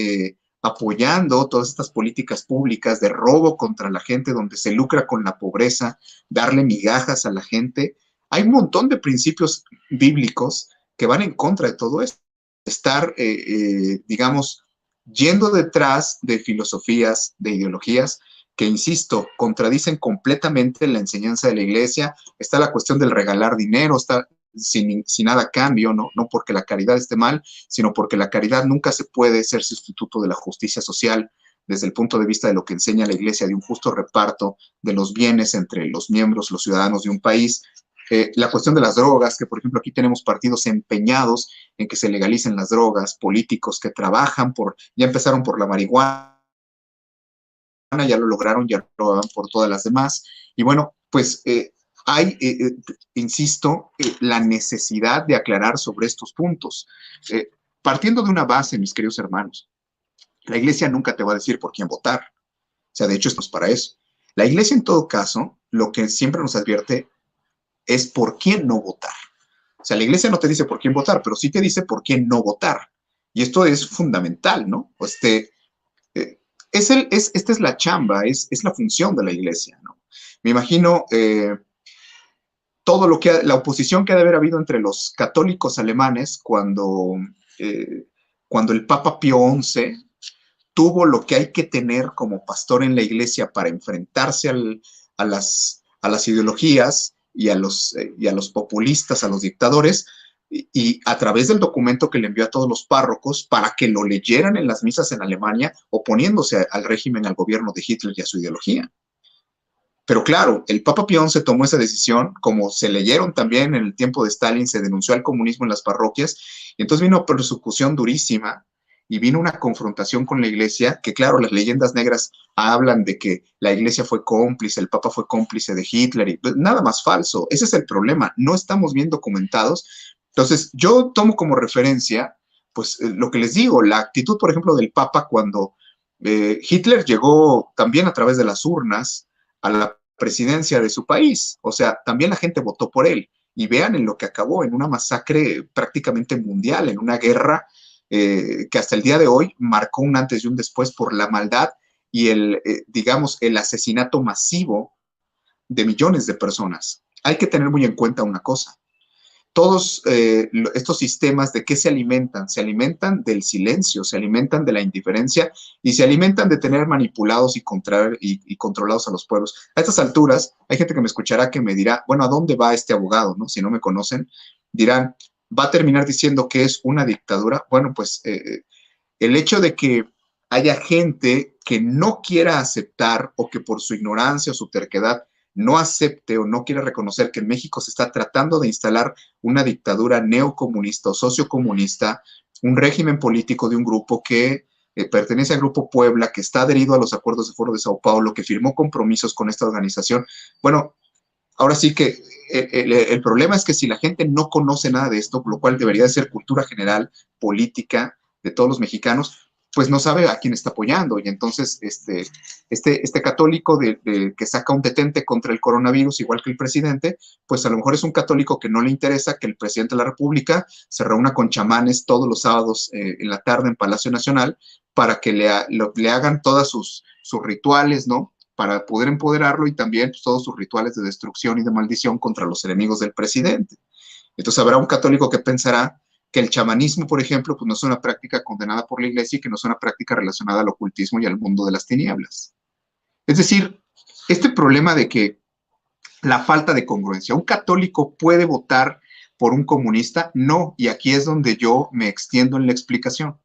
apoyando todas estas políticas públicas de robo contra la gente, donde se lucra con la pobreza, darle migajas a la gente. Hay un montón de principios bíblicos que van en contra de todo esto. Estar, digamos, yendo detrás de filosofías, de ideologías que, insisto, contradicen completamente la enseñanza de la iglesia. Está la cuestión del regalar dinero, está sin nada a cambio, ¿no? No porque la caridad esté mal, sino porque la caridad nunca se puede ser sustituto de la justicia social desde el punto de vista de lo que enseña la iglesia, de un justo reparto de los bienes entre los miembros, los ciudadanos de un país. La cuestión de las drogas, que por ejemplo aquí tenemos partidos empeñados en que se legalicen las drogas, políticos que trabajan ya empezaron por la marihuana, ya lo lograron, ya lo hagan por todas las demás. Y bueno, pues hay, insisto, la necesidad de aclarar sobre estos puntos. Partiendo de una base, mis queridos hermanos, la iglesia nunca te va a decir por quién votar. O sea, de hecho, esto es para eso. La iglesia, en todo caso, lo que siempre nos advierte es por quién no votar. O sea, la iglesia no te dice por quién votar, pero sí te dice por quién no votar. Y esto es fundamental, ¿no? Esta es la chamba, es la función de la iglesia, ¿no? Me imagino todo lo que la oposición que ha de haber habido entre los católicos alemanes cuando el Papa Pío XI tuvo lo que hay que tener como pastor en la iglesia para enfrentarse a las ideologías y a los populistas, a los dictadores, y a través del documento que le envió a todos los párrocos para que lo leyeran en las misas en Alemania, oponiéndose al régimen, al gobierno de Hitler y a su ideología. Pero claro, el Papa Pío XI tomó esa decisión, como se leyeron también en el tiempo de Stalin, se denunció al comunismo en las parroquias, y entonces vino persecución durísima, y vino una confrontación con la iglesia, que claro, las leyendas negras hablan de que la iglesia fue cómplice, el Papa fue cómplice de Hitler, y pues, nada más falso. Ese es el problema, no estamos bien documentados. Entonces, yo tomo como referencia, pues, lo que les digo, la actitud, por ejemplo, del Papa cuando Hitler llegó también a través de las urnas a la presidencia de su país. O sea, también la gente votó por él. Y vean en lo que acabó, en una masacre prácticamente mundial, en una guerra que hasta el día de hoy marcó un antes y un después por la maldad y digamos, el asesinato masivo de millones de personas. Hay que tener muy en cuenta una cosa. Todos estos sistemas, ¿de qué se alimentan? Se alimentan del silencio, se alimentan de la indiferencia y se alimentan de tener manipulados y controlados a los pueblos. A estas alturas, hay gente que me escuchará que me dirá, bueno, ¿a dónde va este abogado? ¿No? Si no me conocen, dirán, ¿va a terminar diciendo que es una dictadura? Bueno, pues el hecho de que haya gente que no quiera aceptar o que por su ignorancia o su terquedad no acepte o no quiere reconocer que en México se está tratando de instalar una dictadura neocomunista o sociocomunista, un régimen político de un grupo que pertenece al Grupo Puebla, que está adherido a los acuerdos de Foro de Sao Paulo, que firmó compromisos con esta organización. Bueno, ahora sí que el problema es que si la gente no conoce nada de esto, lo cual debería de ser cultura general, política de todos los mexicanos, pues no sabe a quién está apoyando. Y entonces este católico que saca un detente contra el coronavirus, igual que el presidente, pues a lo mejor es un católico que no le interesa que el presidente de la República se reúna con chamanes todos los sábados en la tarde en Palacio Nacional para que le hagan todos sus rituales, ¿no? Para poder empoderarlo y también pues, todos sus rituales de destrucción y de maldición contra los enemigos del presidente. Entonces habrá un católico que pensará que el chamanismo, por ejemplo, pues no es una práctica condenada por la iglesia y que no es una práctica relacionada al ocultismo y al mundo de las tinieblas. Es decir, este problema de que la falta de congruencia, ¿un católico puede votar por un comunista? No, y aquí es donde yo me extiendo en la explicación.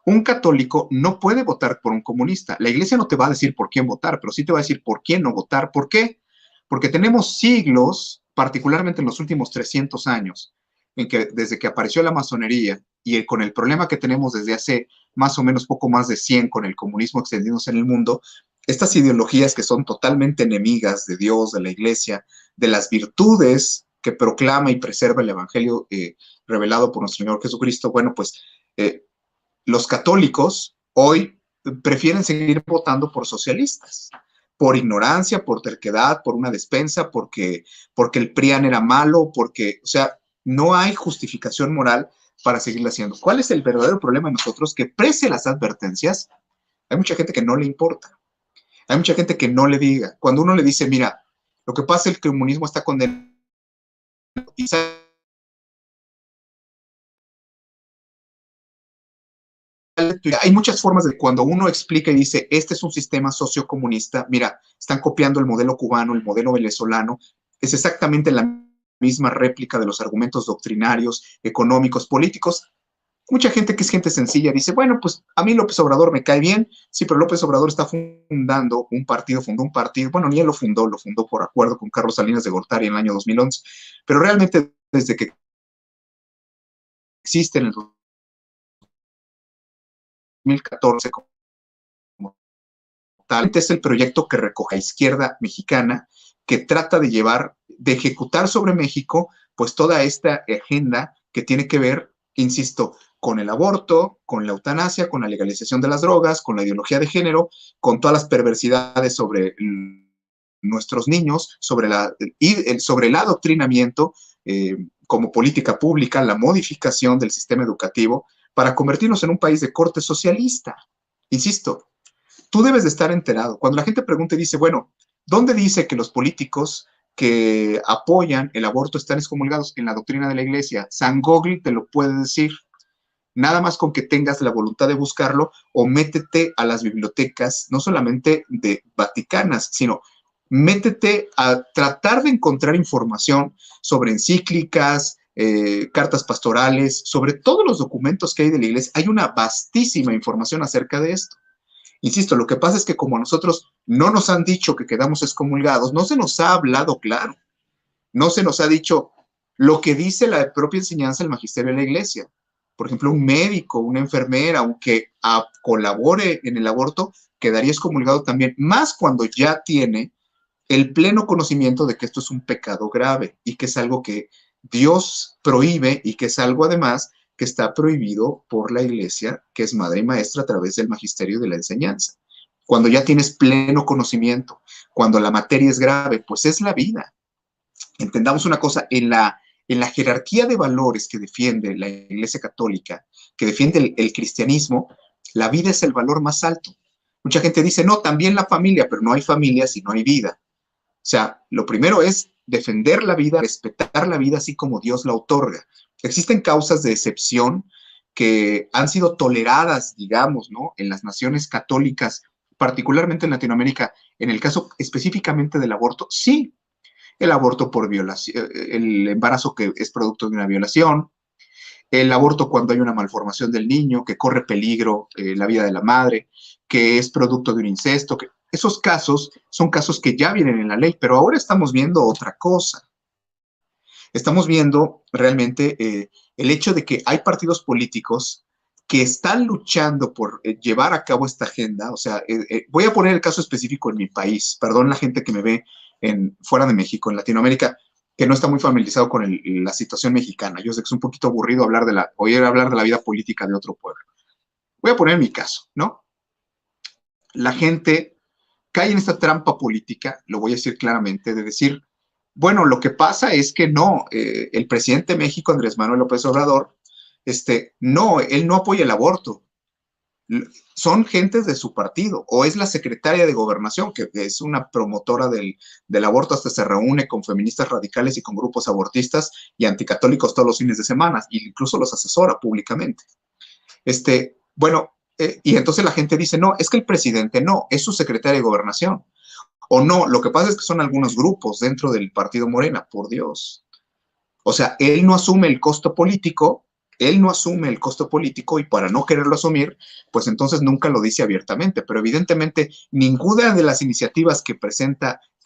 Un católico no puede votar por un comunista. La iglesia no te va a decir por quién votar, pero sí te va a decir por quién no votar. ¿Por qué? Porque tenemos siglos, particularmente en los últimos 300 años, en que desde que apareció la masonería y con el problema que tenemos desde hace más o menos poco más de 100 con el comunismo extendiéndose en el mundo, estas ideologías que son totalmente enemigas de Dios, de la iglesia, de las virtudes que proclama y preserva el evangelio revelado por nuestro Señor Jesucristo, bueno, pues los católicos hoy prefieren seguir votando por socialistas, por ignorancia, por terquedad, por una despensa, porque el PRIAN era malo, porque, o sea, no hay justificación moral para seguirlo haciendo. ¿Cuál es el verdadero problema de nosotros? Que pese a las advertencias, Hay mucha gente que no le importa. Hay mucha gente que no le diga. Cuando uno le dice, mira, lo que pasa es que el comunismo está condenado. Y hay muchas formas de cuando uno explica y dice, este es un sistema sociocomunista, mira, están copiando el modelo cubano, el modelo venezolano, es exactamente la misma réplica de los argumentos doctrinarios, económicos, políticos. Mucha gente que es gente sencilla dice, bueno, pues a mí López Obrador me cae bien, sí, pero López Obrador está fundando fundó un partido, bueno, ni él lo fundó por acuerdo con Carlos Salinas de Gortari en el año 2011, pero realmente desde que existe en el 2014 como tal, es el proyecto que recoge a izquierda mexicana que trata de llevar, de ejecutar sobre México, pues toda esta agenda que tiene que ver, insisto, con el aborto, con la eutanasia, con la legalización de las drogas, con la ideología de género, con todas las perversidades sobre nuestros niños, sobre el adoctrinamiento como política pública, la modificación del sistema educativo para convertirnos en un país de corte socialista. Insisto, tú debes de estar enterado. Cuando la gente pregunta y dice, bueno, ¿dónde dice que los políticos que apoyan el aborto están excomulgados? En la doctrina de la iglesia. San Gogli te lo puede decir. Nada más con que tengas la voluntad de buscarlo o métete a las bibliotecas, no solamente de vaticanas, sino métete a tratar de encontrar información sobre encíclicas, cartas pastorales, sobre todos los documentos que hay de la iglesia. Hay una vastísima información acerca de esto. Insisto, lo que pasa es que como a nosotros no nos han dicho que quedamos excomulgados, no se nos ha hablado claro, no se nos ha dicho lo que dice la propia enseñanza del magisterio de la iglesia. Por ejemplo, un médico, una enfermera, aunque colabore en el aborto, quedaría excomulgado también, más cuando ya tiene el pleno conocimiento de que esto es un pecado grave y que es algo que Dios prohíbe y que es algo además que está prohibido por la iglesia, que es madre y maestra a través del magisterio de la enseñanza. Cuando ya tienes pleno conocimiento, cuando la materia es grave, pues es la vida. Entendamos una cosa, en la jerarquía de valores que defiende la Iglesia Católica, que defiende el cristianismo, la vida es el valor más alto. Mucha gente dice, no, también la familia, pero no hay familia si no hay vida. O sea, lo primero es defender la vida, respetar la vida así como Dios la otorga. Existen causas de excepción que han sido toleradas, digamos, ¿no? En las naciones católicas, particularmente en Latinoamérica, en el caso específicamente del aborto, sí, el aborto por violación, el embarazo que es producto de una violación, el aborto cuando hay una malformación del niño, que corre peligro la vida de la madre, que es producto de un incesto, que esos casos son casos que ya vienen en la ley, pero ahora estamos viendo otra cosa. Estamos viendo realmente el hecho de que hay partidos políticos que están luchando por llevar a cabo esta agenda. O sea, voy a poner el caso específico en mi país, perdón la gente que me ve fuera de México, en Latinoamérica, que no está muy familiarizado con la situación mexicana. Yo sé que es un poquito aburrido oír hablar de la vida política de otro pueblo. Voy a poner mi caso, ¿no? La gente cae en esta trampa política, lo voy a decir claramente, de decir, bueno, lo que pasa es que no, el presidente de México, Andrés Manuel López Obrador, no, él no apoya el aborto. Son gentes de su partido, o es la secretaria de Gobernación, que es una promotora del aborto, hasta se reúne con feministas radicales y con grupos abortistas y anticatólicos todos los fines de semana, e incluso los asesora públicamente. Bueno, y entonces la gente dice, no, es que el presidente no, es su secretaria de Gobernación. O no, lo que pasa es que son algunos grupos dentro del partido Morena, por Dios. O sea, él no asume el costo político, y para no quererlo asumir, pues entonces nunca lo dice abiertamente, pero evidentemente ninguna de las iniciativas que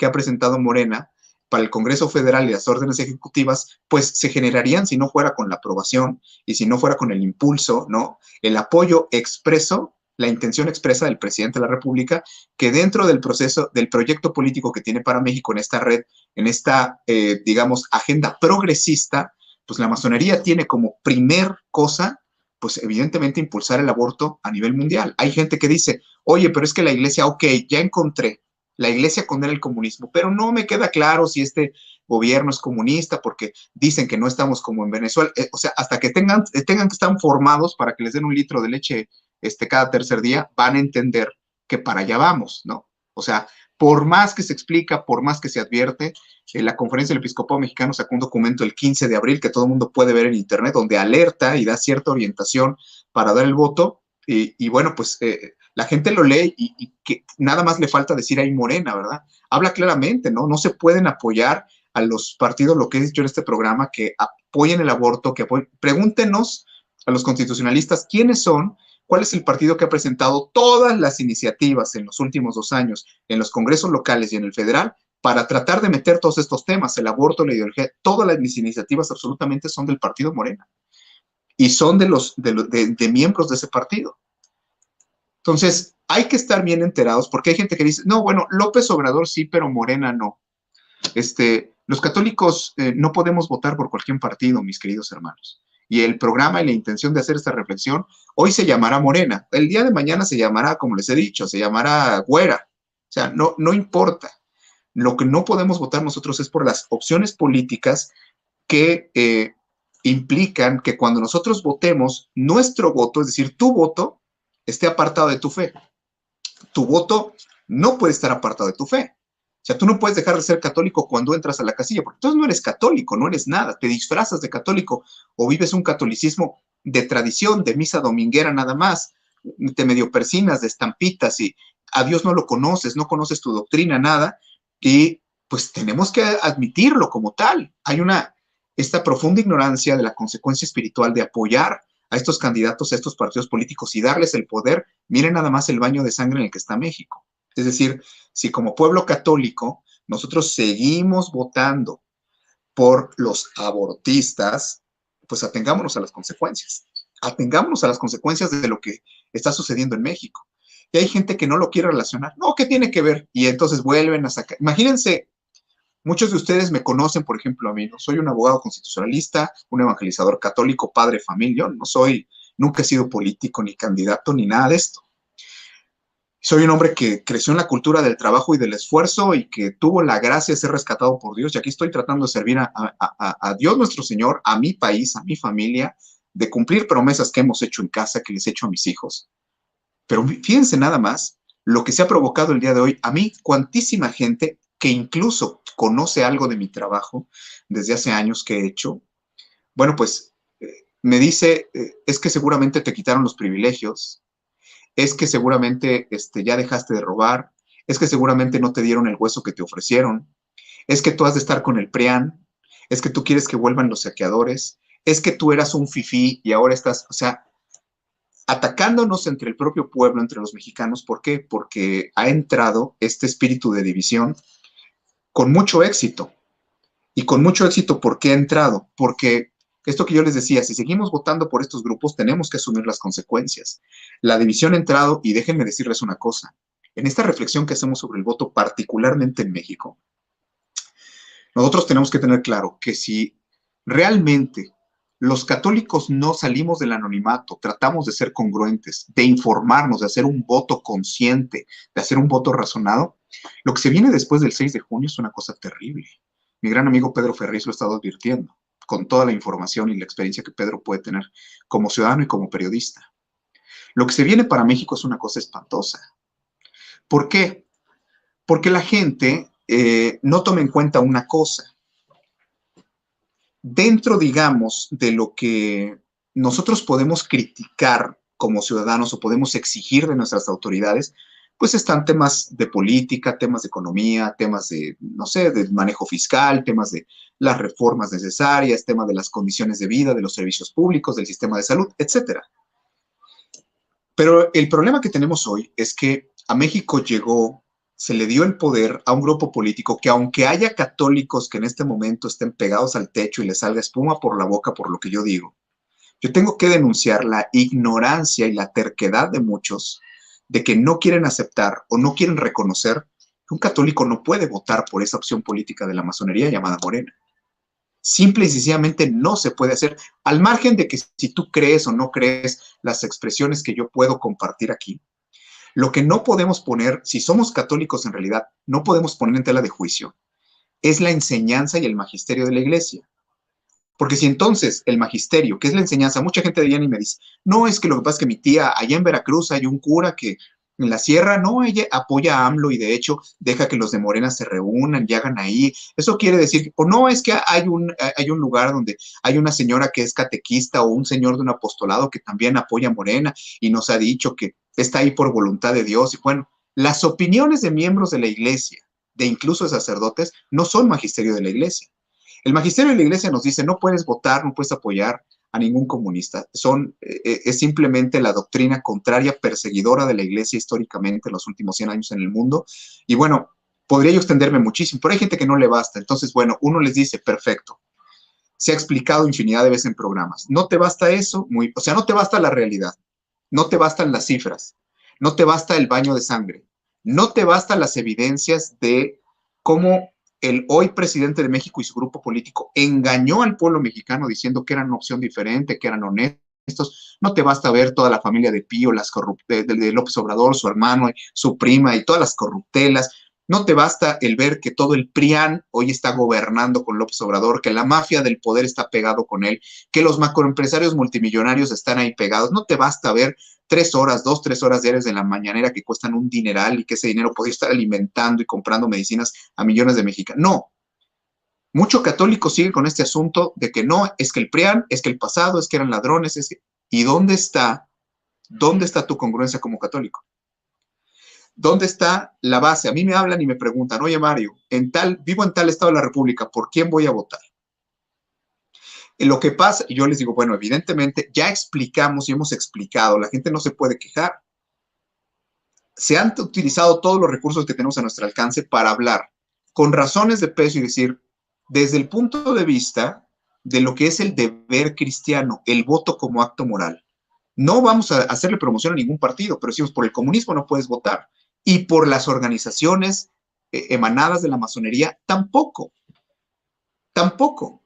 ha presentado Morena para el Congreso Federal y las órdenes ejecutivas, pues se generarían si no fuera con la aprobación y si no fuera con el impulso, ¿no? El apoyo expreso, la intención expresa del presidente de la República, que dentro del proceso, del proyecto político que tiene para México en esta red, en esta, digamos, agenda progresista, pues la masonería tiene como primer cosa, pues evidentemente impulsar el aborto a nivel mundial. Hay gente que dice, oye, pero es que la iglesia, ok, ya encontré, la iglesia condena el comunismo, pero no me queda claro si este gobierno es comunista porque dicen que no estamos como en Venezuela. O sea, hasta que tengan que estar formados para que les den un litro de leche cada tercer día, van a entender que para allá vamos, ¿no? O sea, por más que se explica, por más que se advierte, la Conferencia del Episcopado Mexicano sacó un documento el 15 de abril que todo el mundo puede ver en internet, donde alerta y da cierta orientación para dar el voto, y bueno, pues la gente lo lee y que nada más le falta decir ahí Morena, ¿verdad? Habla claramente, ¿no? No se pueden apoyar a los partidos, lo que he dicho en este programa, que apoyen el aborto, que apoyen. Pregúntenos a los constitucionalistas quiénes son, cuál es el partido que ha presentado todas las iniciativas en los últimos 2 años en los congresos locales y en el federal para tratar de meter todos estos temas, el aborto, la ideología, todas las iniciativas absolutamente son del partido Morena y son de miembros de ese partido. Entonces, hay que estar bien enterados porque hay gente que dice, no, bueno, López Obrador sí, pero Morena no. Los católicos no podemos votar por cualquier partido, mis queridos hermanos. Y el programa y la intención de hacer esta reflexión, hoy se llamará Morena, el día de mañana se llamará, como les he dicho, se llamará Güera. O sea, no importa. Lo que no podemos votar nosotros es por las opciones políticas que implican que cuando nosotros votemos, nuestro voto, es decir, tu voto, esté apartado de tu fe. Tu voto no puede estar apartado de tu fe. O sea, tú no puedes dejar de ser católico cuando entras a la casilla, porque entonces no eres católico, no eres nada, te disfrazas de católico o vives un catolicismo de tradición, de misa dominguera nada más, te medio persinas de estampitas y a Dios no lo conoces, no conoces tu doctrina, nada, y pues tenemos que admitirlo como tal. Hay esta profunda ignorancia de la consecuencia espiritual de apoyar a estos candidatos, a estos partidos políticos y darles el poder. Miren nada más el baño de sangre en el que está México. Es decir, si como pueblo católico nosotros seguimos votando por los abortistas, pues atengámonos a las consecuencias. Atengámonos a las consecuencias de lo que está sucediendo en México. Y hay gente que no lo quiere relacionar. No, ¿qué tiene que ver? Y entonces vuelven a sacar. Imagínense, muchos de ustedes me conocen, por ejemplo, a mí, ¿no? Soy un abogado constitucionalista, un evangelizador católico, padre de familia. Yo no soy, nunca he sido político, ni candidato, ni nada de esto. Soy un hombre que creció en la cultura del trabajo y del esfuerzo y que tuvo la gracia de ser rescatado por Dios. Y aquí estoy tratando de servir a Dios nuestro Señor, a mi país, a mi familia, de cumplir promesas que hemos hecho en casa, que les he hecho a mis hijos. Pero fíjense nada más lo que se ha provocado el día de hoy. A mí, cuantísima gente que incluso conoce algo de mi trabajo desde hace años que he hecho, bueno, pues me dice, es que seguramente te quitaron los privilegios, es que seguramente ya dejaste de robar, es que seguramente no te dieron el hueso que te ofrecieron, es que tú has de estar con el PRIAN, es que tú quieres que vuelvan los saqueadores, es que tú eras un fifí y ahora estás, o sea, atacándonos entre el propio pueblo, entre los mexicanos. ¿Por qué? Porque ha entrado este espíritu de división con mucho éxito. Y con mucho éxito, ¿por qué ha entrado? Porque esto que yo les decía, si seguimos votando por estos grupos, tenemos que asumir las consecuencias. La división ha entrado, y déjenme decirles una cosa, en esta reflexión que hacemos sobre el voto, particularmente en México, nosotros tenemos que tener claro que si realmente los católicos no salimos del anonimato, tratamos de ser congruentes, de informarnos, de hacer un voto consciente, de hacer un voto razonado, lo que se viene después del 6 de junio es una cosa terrible. Mi gran amigo Pedro Ferriz lo ha estado advirtiendo, con toda la información y la experiencia que Pedro puede tener como ciudadano y como periodista. Lo que se viene para México es una cosa espantosa. ¿Por qué? Porque la gente no toma en cuenta una cosa. Dentro, digamos, de lo que nosotros podemos criticar como ciudadanos o podemos exigir de nuestras autoridades, pues están temas de política, temas de economía, temas de, no sé, del manejo fiscal, temas de las reformas necesarias, temas de las condiciones de vida, de los servicios públicos, del sistema de salud, etcétera. Pero el problema que tenemos hoy es que a México se le dio el poder a un grupo político que, aunque haya católicos que en este momento estén pegados al techo y les salga espuma por la boca por lo que yo digo, yo tengo que denunciar la ignorancia y la terquedad de muchos de que no quieren aceptar o no quieren reconocer que un católico no puede votar por esa opción política de la masonería llamada Morena. Simple y sencillamente no se puede hacer, al margen de que si tú crees o no crees las expresiones que yo puedo compartir aquí. Lo que no podemos poner, si somos católicos en realidad, no podemos poner en tela de juicio, es la enseñanza y el magisterio de la iglesia. Porque si entonces el magisterio, que es la enseñanza, mucha gente de allá ni me dice, no, es que lo que pasa es que mi tía, allá en Veracruz hay un cura que en la sierra, no, ella apoya a AMLO y de hecho deja que los de Morena se reúnan y hagan ahí. Eso quiere decir, o no, es que hay un lugar donde hay una señora que es catequista o un señor de un apostolado que también apoya a Morena y nos ha dicho que está ahí por voluntad de Dios. Y bueno, las opiniones de miembros de la iglesia, de incluso de sacerdotes, no son magisterio de la iglesia. El magisterio de la iglesia nos dice, no puedes votar, no puedes apoyar a ningún comunista. Es simplemente la doctrina contraria, perseguidora de la iglesia históricamente en los últimos 100 años en el mundo. Y bueno, podría yo extenderme muchísimo, pero hay gente que no le basta. Entonces, bueno, uno les dice, perfecto. Se ha explicado infinidad de veces en programas. No te basta eso, o sea, no te basta la realidad, no te bastan las cifras, no te basta el baño de sangre, no te bastan las evidencias de cómo el hoy presidente de México y su grupo político engañó al pueblo mexicano diciendo que eran una opción diferente, que eran honestos. No te basta ver toda la familia de Pío, de López Obrador, su hermano, su prima y todas las corruptelas. No te basta el ver que todo el PRIAN hoy está gobernando con López Obrador, que la mafia del poder está pegado con él, que los macroempresarios multimillonarios están ahí pegados. No te basta ver 3 horas, 2, 3 horas diarias de la mañanera que cuestan un dineral y que ese dinero podría estar alimentando y comprando medicinas a millones de mexicanos. No. Mucho católico sigue con este asunto de que no, es que el PRIAN, es que el pasado, es que eran ladrones, es que... ¿Y dónde está tu congruencia como católico? ¿Dónde está la base? A mí me hablan y me preguntan, oye Mario, vivo en tal estado de la República, ¿por quién voy a votar? Lo que pasa, yo les digo, bueno, evidentemente ya explicamos y hemos explicado, la gente no se puede quejar. Se han utilizado todos los recursos que tenemos a nuestro alcance para hablar con razones de peso y decir, desde el punto de vista de lo que es el deber cristiano, el voto como acto moral. No vamos a hacerle promoción a ningún partido, pero decimos, por el comunismo no puedes votar. Y por las organizaciones emanadas de la masonería, tampoco. Tampoco.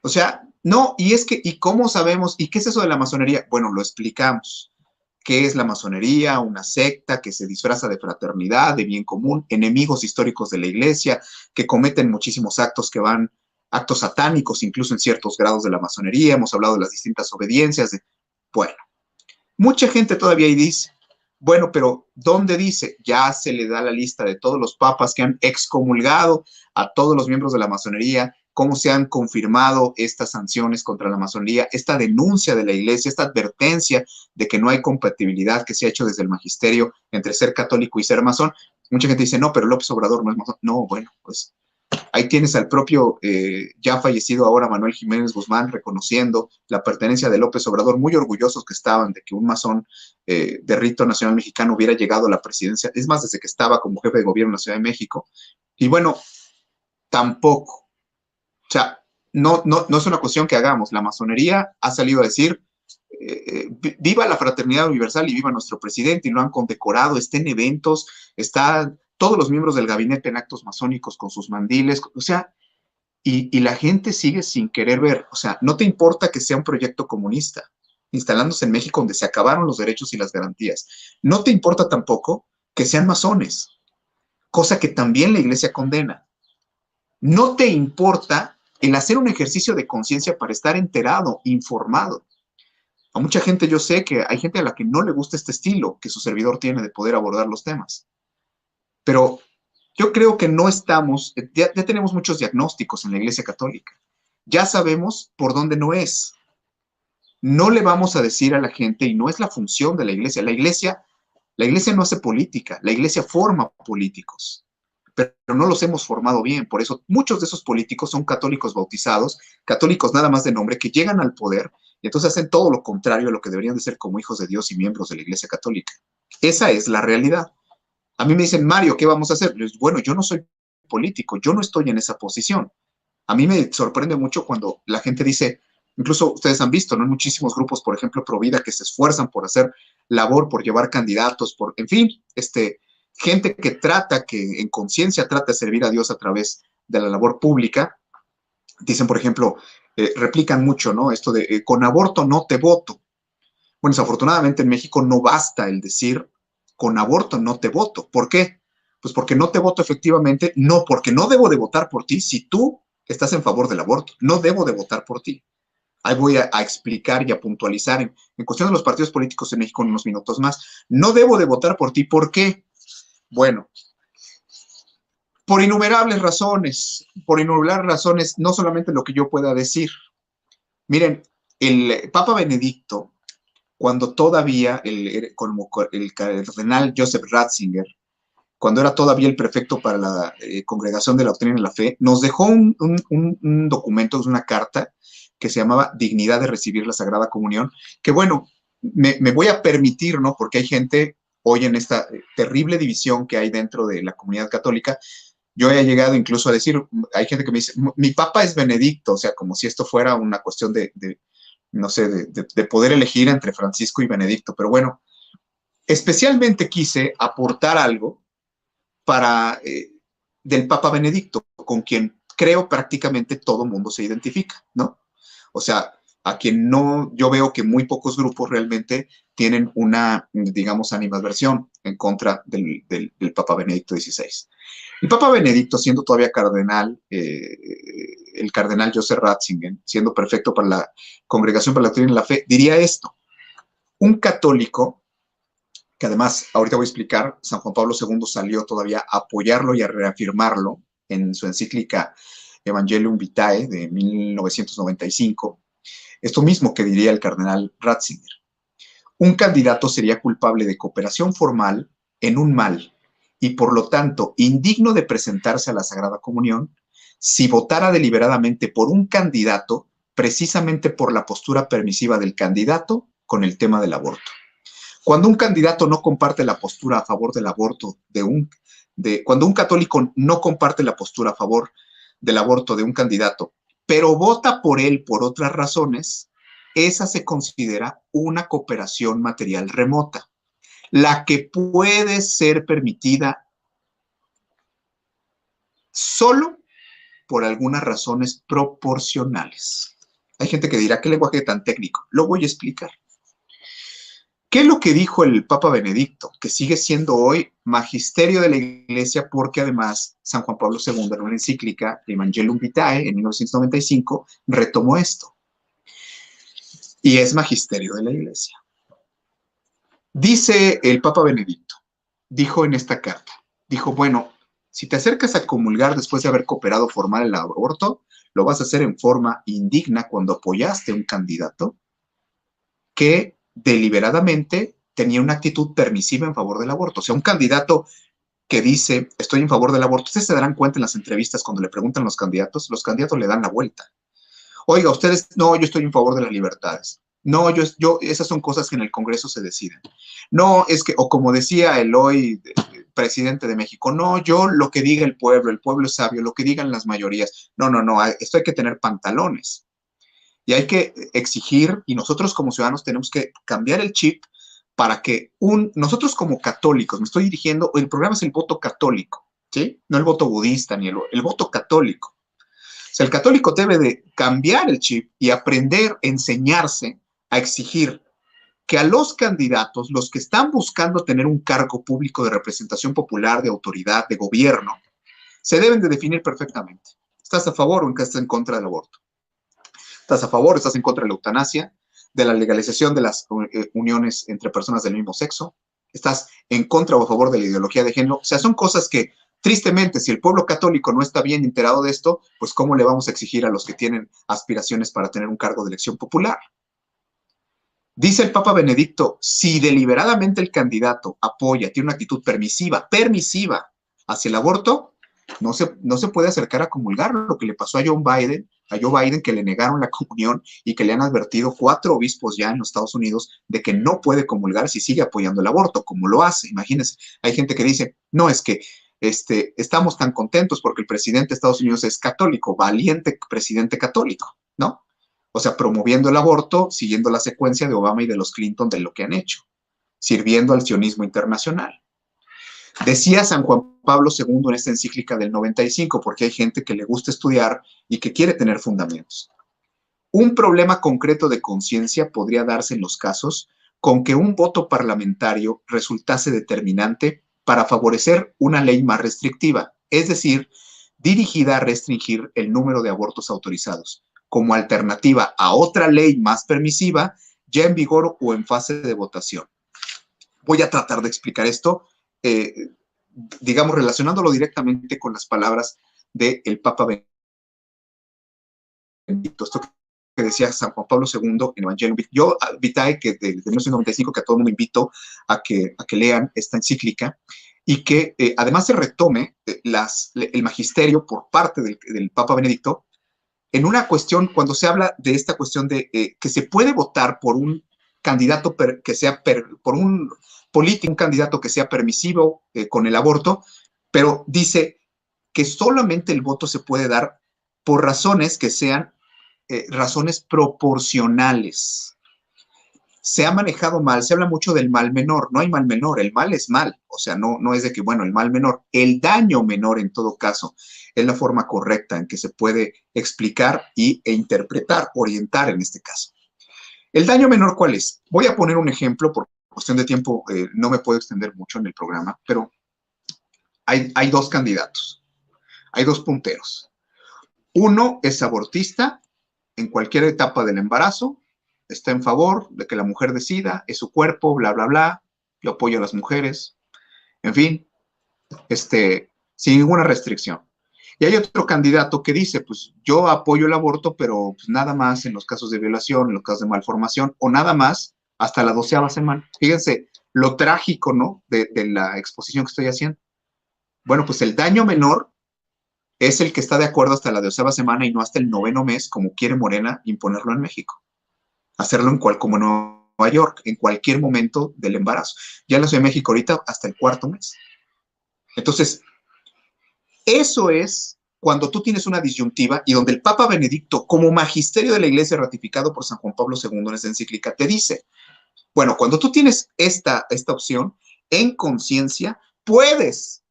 O sea, no, y es que, ¿y cómo sabemos? ¿Y qué es eso de la masonería? Bueno, lo explicamos. ¿Qué es la masonería? Una secta que se disfraza de fraternidad, de bien común, enemigos históricos de la iglesia, que cometen muchísimos actos satánicos, incluso en ciertos grados de la masonería. Hemos hablado de las distintas obediencias. Bueno, mucha gente todavía ahí dice, bueno, pero ¿dónde dice? Ya se le da la lista de todos los papas que han excomulgado a todos los miembros de la masonería, cómo se han confirmado estas sanciones contra la masonería, esta denuncia de la iglesia, esta advertencia de que no hay compatibilidad que se ha hecho desde el magisterio entre ser católico y ser masón. Mucha gente dice, no, pero López Obrador no es masón. No, bueno, pues ahí tienes al propio ya fallecido ahora Manuel Jiménez Guzmán reconociendo la pertenencia de López Obrador, muy orgullosos que estaban de que un masón de rito nacional mexicano hubiera llegado a la presidencia, es más, desde que estaba como jefe de gobierno en la Ciudad de México. Y bueno, tampoco. O sea, no es una cuestión que hagamos. La masonería ha salido a decir, viva la fraternidad universal y viva nuestro presidente, y lo han condecorado, está en eventos, están todos los miembros del gabinete en actos masónicos con sus mandiles, o sea, y la gente sigue sin querer ver, o sea, no te importa que sea un proyecto comunista, instalándose en México donde se acabaron los derechos y las garantías, no te importa tampoco que sean masones, cosa que también la iglesia condena, no te importa el hacer un ejercicio de conciencia para estar enterado, informado. A mucha gente yo sé que hay gente a la que no le gusta este estilo que su servidor tiene de poder abordar los temas. Pero yo creo que no estamos, ya tenemos muchos diagnósticos en la Iglesia Católica. Ya sabemos por dónde no es. No le vamos a decir a la gente, y no es la función de la Iglesia. La Iglesia no hace política, la Iglesia forma políticos, pero no los hemos formado bien. Por eso muchos de esos políticos son católicos bautizados, católicos nada más de nombre, que llegan al poder y entonces hacen todo lo contrario a lo que deberían de ser como hijos de Dios y miembros de la Iglesia Católica. Esa es la realidad. A mí me dicen, Mario, ¿qué vamos a hacer? Les digo, bueno, yo no soy político, yo no estoy en esa posición. A mí me sorprende mucho cuando la gente dice, incluso ustedes han visto, ¿no? En muchísimos grupos, por ejemplo, Provida, que se esfuerzan por hacer labor, por llevar candidatos, en fin, gente que en conciencia trata de servir a Dios a través de la labor pública. Dicen, por ejemplo, replican mucho, ¿no? Esto de, con aborto no te voto. Bueno, desafortunadamente en México no basta el decir, con aborto no te voto. ¿Por qué? Pues porque no te voto efectivamente, no porque no debo de votar por ti si tú estás en favor del aborto, no debo de votar por ti. Ahí voy a explicar y a puntualizar en cuestión de los partidos políticos en México en unos minutos más. No debo de votar por ti, ¿por qué? Bueno, por innumerables razones, no solamente lo que yo pueda decir. Miren, el Papa Benedicto, cuando todavía como el cardenal Joseph Ratzinger, cuando era todavía el prefecto para la Congregación de la Doctrina y la Fe, nos dejó un documento, una carta, que se llamaba Dignidad de recibir la Sagrada Comunión, que bueno, me voy a permitir, ¿no? Porque hay gente hoy en esta terrible división que hay dentro de la comunidad católica. Yo he llegado incluso a decir, hay gente que me dice, mi papa es Benedicto, o sea, como si esto fuera una cuestión no sé, de poder elegir entre Francisco y Benedicto, pero bueno, especialmente quise aportar algo para del Papa Benedicto, con quien creo prácticamente todo mundo se identifica, ¿no? O sea, a quien no, yo veo que muy pocos grupos realmente tienen una, digamos, animadversión en contra del Papa Benedicto XVI. El Papa Benedicto, siendo todavía cardenal, el cardenal Joseph Ratzinger, siendo prefecto para la Congregación para la Doctrina y la Fe, diría esto: un católico, que además ahorita voy a explicar, San Juan Pablo II salió todavía a apoyarlo y a reafirmarlo en su encíclica Evangelium Vitae de 1995, esto mismo que diría el cardenal Ratzinger: un candidato sería culpable de cooperación formal en un mal y por lo tanto indigno de presentarse a la Sagrada Comunión si votara deliberadamente por un candidato precisamente por la postura permisiva del candidato con el tema del aborto. Cuando un candidato no comparte la postura a favor del aborto cuando un católico no comparte la postura a favor del aborto de un candidato, pero vota por él por otras razones, esa se considera una cooperación material remota, la que puede ser permitida solo por algunas razones proporcionales. Hay gente que dirá, ¿qué lenguaje tan técnico? Lo voy a explicar. ¿Qué es lo que dijo el Papa Benedicto? Que sigue siendo hoy magisterio de la Iglesia, porque además San Juan Pablo II, en una encíclica, Evangelium Vitae, en 1995, retomó esto. Y es magisterio de la Iglesia. Dice el Papa Benedicto, dijo en esta carta, dijo, bueno, si te acercas a comulgar después de haber cooperado formal el aborto, lo vas a hacer en forma indigna cuando apoyaste a un candidato que deliberadamente tenía una actitud permisiva en favor del aborto. O sea, un candidato que dice, estoy en favor del aborto, ustedes se darán cuenta en las entrevistas cuando le preguntan a los candidatos le dan la vuelta. Oiga, ustedes, no, yo estoy en favor de las libertades. No, esas son cosas que en el Congreso se deciden. No, es que, o como decía el hoy presidente de México, no, yo lo que diga el pueblo es sabio, lo que digan las mayorías. No, esto hay que tener pantalones. Y hay que exigir, y nosotros como ciudadanos tenemos que cambiar el chip para que nosotros como católicos, me estoy dirigiendo, el programa es el voto católico, ¿sí? No el voto budista ni el voto católico. O sea, el católico debe de cambiar el chip y aprender, enseñarse a exigir que a los candidatos, los que están buscando tener un cargo público de representación popular, de autoridad, de gobierno, se deben de definir perfectamente. ¿Estás a favor o estás en contra del aborto? ¿Estás a favor o estás en contra de la eutanasia, de la legalización de las uniones entre personas del mismo sexo? ¿Estás en contra o a favor de la ideología de género? O sea, son cosas que, tristemente, si el pueblo católico no está bien enterado de esto, pues ¿cómo le vamos a exigir a los que tienen aspiraciones para tener un cargo de elección popular? Dice el Papa Benedicto, si deliberadamente el candidato apoya, tiene una actitud permisiva hacia el aborto, no se puede acercar a comulgar. Lo que le pasó a Joe Biden, que le negaron la comunión y que le han advertido 4 obispos ya en los Estados Unidos de que no puede comulgar si sigue apoyando el aborto, como lo hace. Imagínense, hay gente que dice, no, es que estamos tan contentos porque el presidente de Estados Unidos es católico, valiente presidente católico, ¿no? O sea, promoviendo el aborto, siguiendo la secuencia de Obama y de los Clinton de lo que han hecho, sirviendo al sionismo internacional. Decía San Juan Pablo II en esta encíclica del 95, porque hay gente que le gusta estudiar y que quiere tener fundamentos. Un problema concreto de conciencia podría darse en los casos con que un voto parlamentario resultase determinante para favorecer una ley más restrictiva, es decir, dirigida a restringir el número de abortos autorizados, como alternativa a otra ley más permisiva ya en vigor o en fase de votación. Voy a tratar de explicar esto, digamos, relacionándolo directamente con las palabras del Papa Benedicto, esto que decía San Juan Pablo II en Evangelium Vitae, que de 1995, que a todo el mundo invito a que lean esta encíclica, y que además se retome el magisterio por parte del Papa Benedicto en una cuestión, cuando se habla de esta cuestión de que se puede votar por un candidato que sea, por un político, un candidato que sea permisivo con el aborto, pero dice que solamente el voto se puede dar por razones que sean razones proporcionales. Se ha manejado mal, se habla mucho del mal menor, no hay mal menor, el mal es mal, o sea, no es de que, bueno, el mal menor, el daño menor en todo caso, es la forma correcta en que se puede explicar e interpretar, orientar en este caso. ¿El daño menor cuál es? Voy a poner un ejemplo, por cuestión de tiempo no me puedo extender mucho en el programa, pero hay dos candidatos, hay dos punteros. Uno es abortista en cualquier etapa del embarazo, está en favor de que la mujer decida, es su cuerpo, bla, bla, bla, yo apoyo a las mujeres, en fin, sin ninguna restricción. Y hay otro candidato que dice, pues yo apoyo el aborto, pero pues, nada más en los casos de violación, en los casos de malformación, o nada más hasta la 12ª semana. Fíjense lo trágico, ¿no?, de la exposición que estoy haciendo. Bueno, pues el daño menor es el que está de acuerdo hasta la 12ª semana y no hasta el 9º mes, como quiere Morena imponerlo en México. Hacerlo como Nueva York, en cualquier momento del embarazo. Ya en la Ciudad de México ahorita hasta el 4º mes. Entonces, eso es cuando tú tienes una disyuntiva y donde el Papa Benedicto, como magisterio de la Iglesia ratificado por San Juan Pablo II en esta encíclica, te dice, bueno, cuando tú tienes esta opción, en conciencia, puedes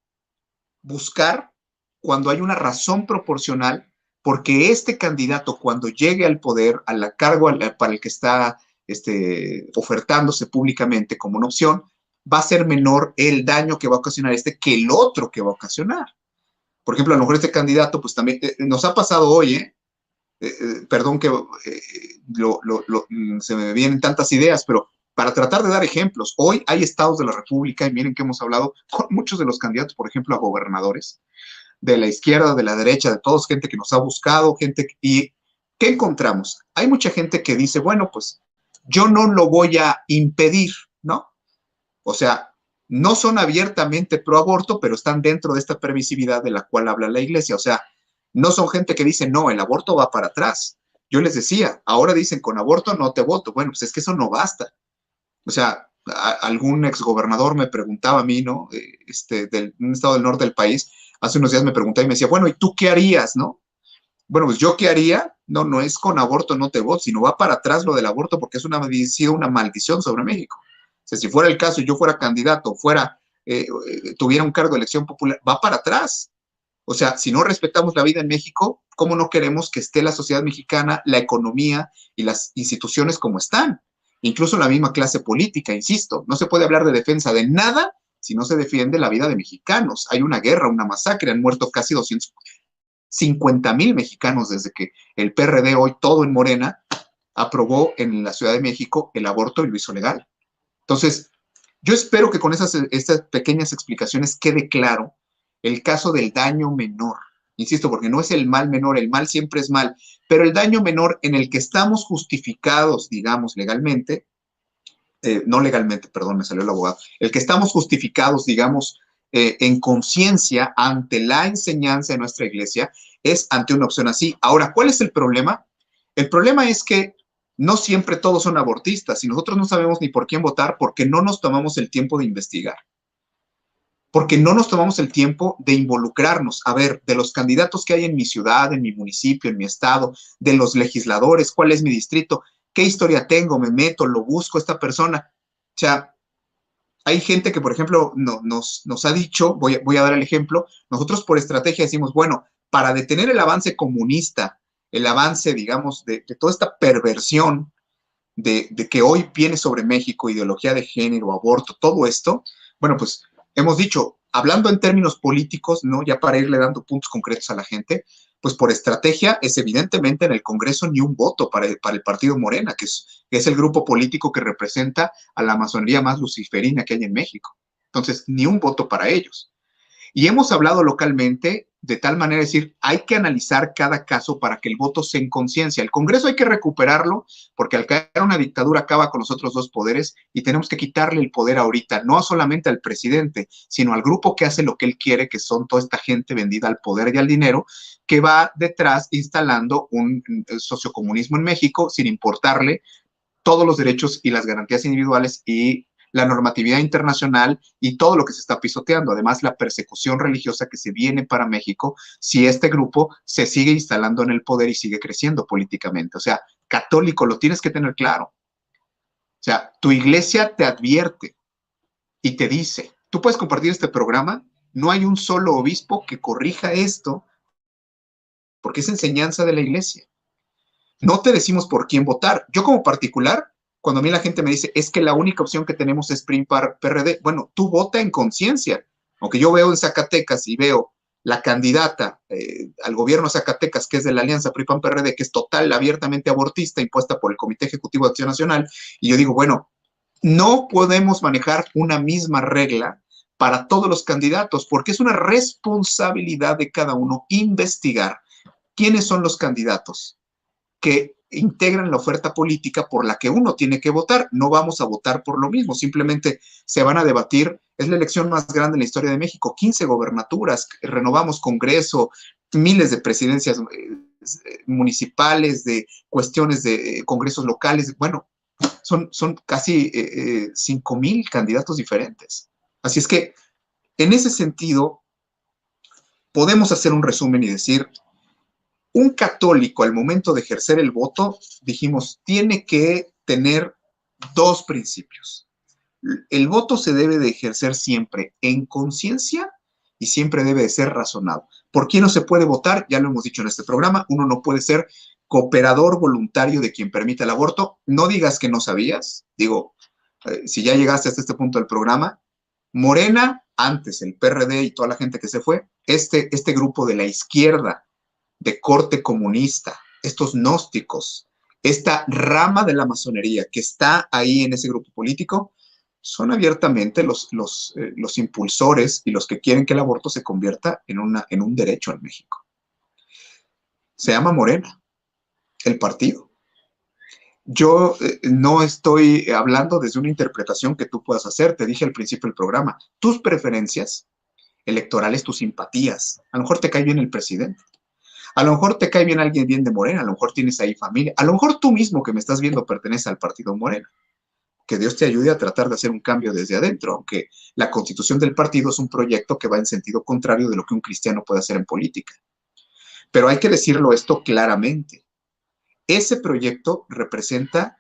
buscar cuando hay una razón proporcional, porque este candidato, cuando llegue al poder, a la cargo para el que está ofertándose públicamente como una opción, va a ser menor el daño que va a ocasionar que el otro que va a ocasionar. Por ejemplo, a lo mejor este candidato, pues también nos ha pasado hoy, perdón que se me vienen tantas ideas, pero para tratar de dar ejemplos, hoy hay estados de la República, y miren que hemos hablado con muchos de los candidatos, por ejemplo, a gobernadores, de la izquierda, de la derecha, de todos, gente que nos ha buscado, y ¿qué encontramos? Hay mucha gente que dice, bueno, pues yo no lo voy a impedir, ¿no? O sea, no son abiertamente pro aborto, pero están dentro de esta permisividad de la cual habla la Iglesia. O sea, no son gente que dice, no, el aborto va para atrás. Yo les decía, ahora dicen, con aborto no te voto. Bueno, pues es que eso no basta. O sea, algún exgobernador me preguntaba a mí, ¿no? De un estado del norte del país, hace unos días me preguntaba y me decía, bueno, ¿y tú qué harías, no? Bueno, pues yo qué haría, no es con aborto no te voto, sino va para atrás lo del aborto porque ha sido una maldición sobre México. O sea, si fuera el caso y yo fuera candidato, tuviera un cargo de elección popular, va para atrás. O sea, si no respetamos la vida en México, ¿cómo no queremos que esté la sociedad mexicana, la economía y las instituciones como están? Incluso la misma clase política, insisto, no se puede hablar de defensa de nada si no se defiende la vida de mexicanos. Hay una guerra, una masacre, han muerto casi 250,000 mexicanos desde que el PRD, hoy todo en Morena, aprobó en la Ciudad de México el aborto y lo hizo legal. Entonces, yo espero que con estas pequeñas explicaciones quede claro el caso del daño menor. Insisto, porque no es el mal menor, el mal siempre es mal, pero el daño menor en el que estamos justificados, digamos, legalmente, no legalmente, perdón, me salió el abogado, el que estamos justificados, digamos, en conciencia ante la enseñanza de nuestra iglesia, es ante una opción así. Ahora, ¿cuál es el problema? El problema es que no siempre todos son abortistas y nosotros no sabemos ni por quién votar porque no nos tomamos el tiempo de investigar. Porque no nos tomamos el tiempo de involucrarnos. A ver, de los candidatos que hay en mi ciudad, en mi municipio, en mi estado, de los legisladores, cuál es mi distrito, qué historia tengo, me meto, lo busco, esta persona. O sea, hay gente que, por ejemplo, nos ha dicho, voy a dar el ejemplo, nosotros por estrategia decimos, bueno, para detener el avance comunista, el avance, digamos, de toda esta perversión de que hoy viene sobre México, ideología de género, aborto, todo esto, bueno, pues hemos dicho, hablando en términos políticos, ¿no? Ya para irle dando puntos concretos a la gente, pues por estrategia es evidentemente en el Congreso ni un voto para el partido Morena, que es el grupo político que representa a la masonería más luciferina que hay en México. Entonces, ni un voto para ellos. Y hemos hablado localmente de tal manera de decir, hay que analizar cada caso para que el voto sea en conciencia. El Congreso hay que recuperarlo porque al caer una dictadura acaba con los otros dos poderes y tenemos que quitarle el poder ahorita, no solamente al presidente, sino al grupo que hace lo que él quiere, que son toda esta gente vendida al poder y al dinero, que va detrás instalando un sociocomunismo en México sin importarle todos los derechos y las garantías individuales y la normatividad internacional y todo lo que se está pisoteando. Además, la persecución religiosa que se viene para México si este grupo se sigue instalando en el poder y sigue creciendo políticamente. O sea, católico, lo tienes que tener claro. O sea, tu iglesia te advierte y te dice, tú puedes compartir este programa, no hay un solo obispo que corrija esto porque es enseñanza de la iglesia. No te decimos por quién votar. Yo como particular, cuando a mí la gente me dice, es que la única opción que tenemos es PRI-PAN-PRD, bueno, tú vota en conciencia. Aunque yo veo en Zacatecas y veo la candidata al gobierno de Zacatecas, que es de la alianza PRI-PAN-PRD, que es total, abiertamente abortista, impuesta por el Comité Ejecutivo de Acción Nacional, y yo digo, bueno, no podemos manejar una misma regla para todos los candidatos, porque es una responsabilidad de cada uno investigar quiénes son los candidatos que integran la oferta política por la que uno tiene que votar. No vamos a votar por lo mismo, simplemente se van a debatir. Es la elección más grande en la historia de México, 15 gobernaturas, renovamos Congreso, miles de presidencias municipales, de cuestiones de congresos locales. Bueno, son casi 5,000 candidatos diferentes. Así es que, en ese sentido, podemos hacer un resumen y decir, un católico al momento de ejercer el voto, dijimos, tiene que tener dos principios. El voto se debe de ejercer siempre en conciencia y siempre debe de ser razonado. ¿Por qué no se puede votar? Ya lo hemos dicho en este programa, uno no puede ser cooperador voluntario de quien permite el aborto. No digas que no sabías. Digo, si ya llegaste hasta este punto del programa, Morena, antes el PRD y toda la gente que se fue, este grupo de la izquierda, de corte comunista, estos gnósticos, esta rama de la masonería que está ahí en ese grupo político, son abiertamente los impulsores y los que quieren que el aborto se convierta en un derecho en México. Se llama Morena, el partido. Yo no estoy hablando desde una interpretación que tú puedas hacer, te dije al principio del programa, tus preferencias electorales, tus simpatías, a lo mejor te cae bien el presidente, a lo mejor te cae bien alguien bien de Morena, a lo mejor tienes ahí familia, a lo mejor tú mismo que me estás viendo pertenece al partido Morena. Que Dios te ayude a tratar de hacer un cambio desde adentro, aunque la constitución del partido es un proyecto que va en sentido contrario de lo que un cristiano puede hacer en política. Pero hay que decirlo esto claramente. Ese proyecto representa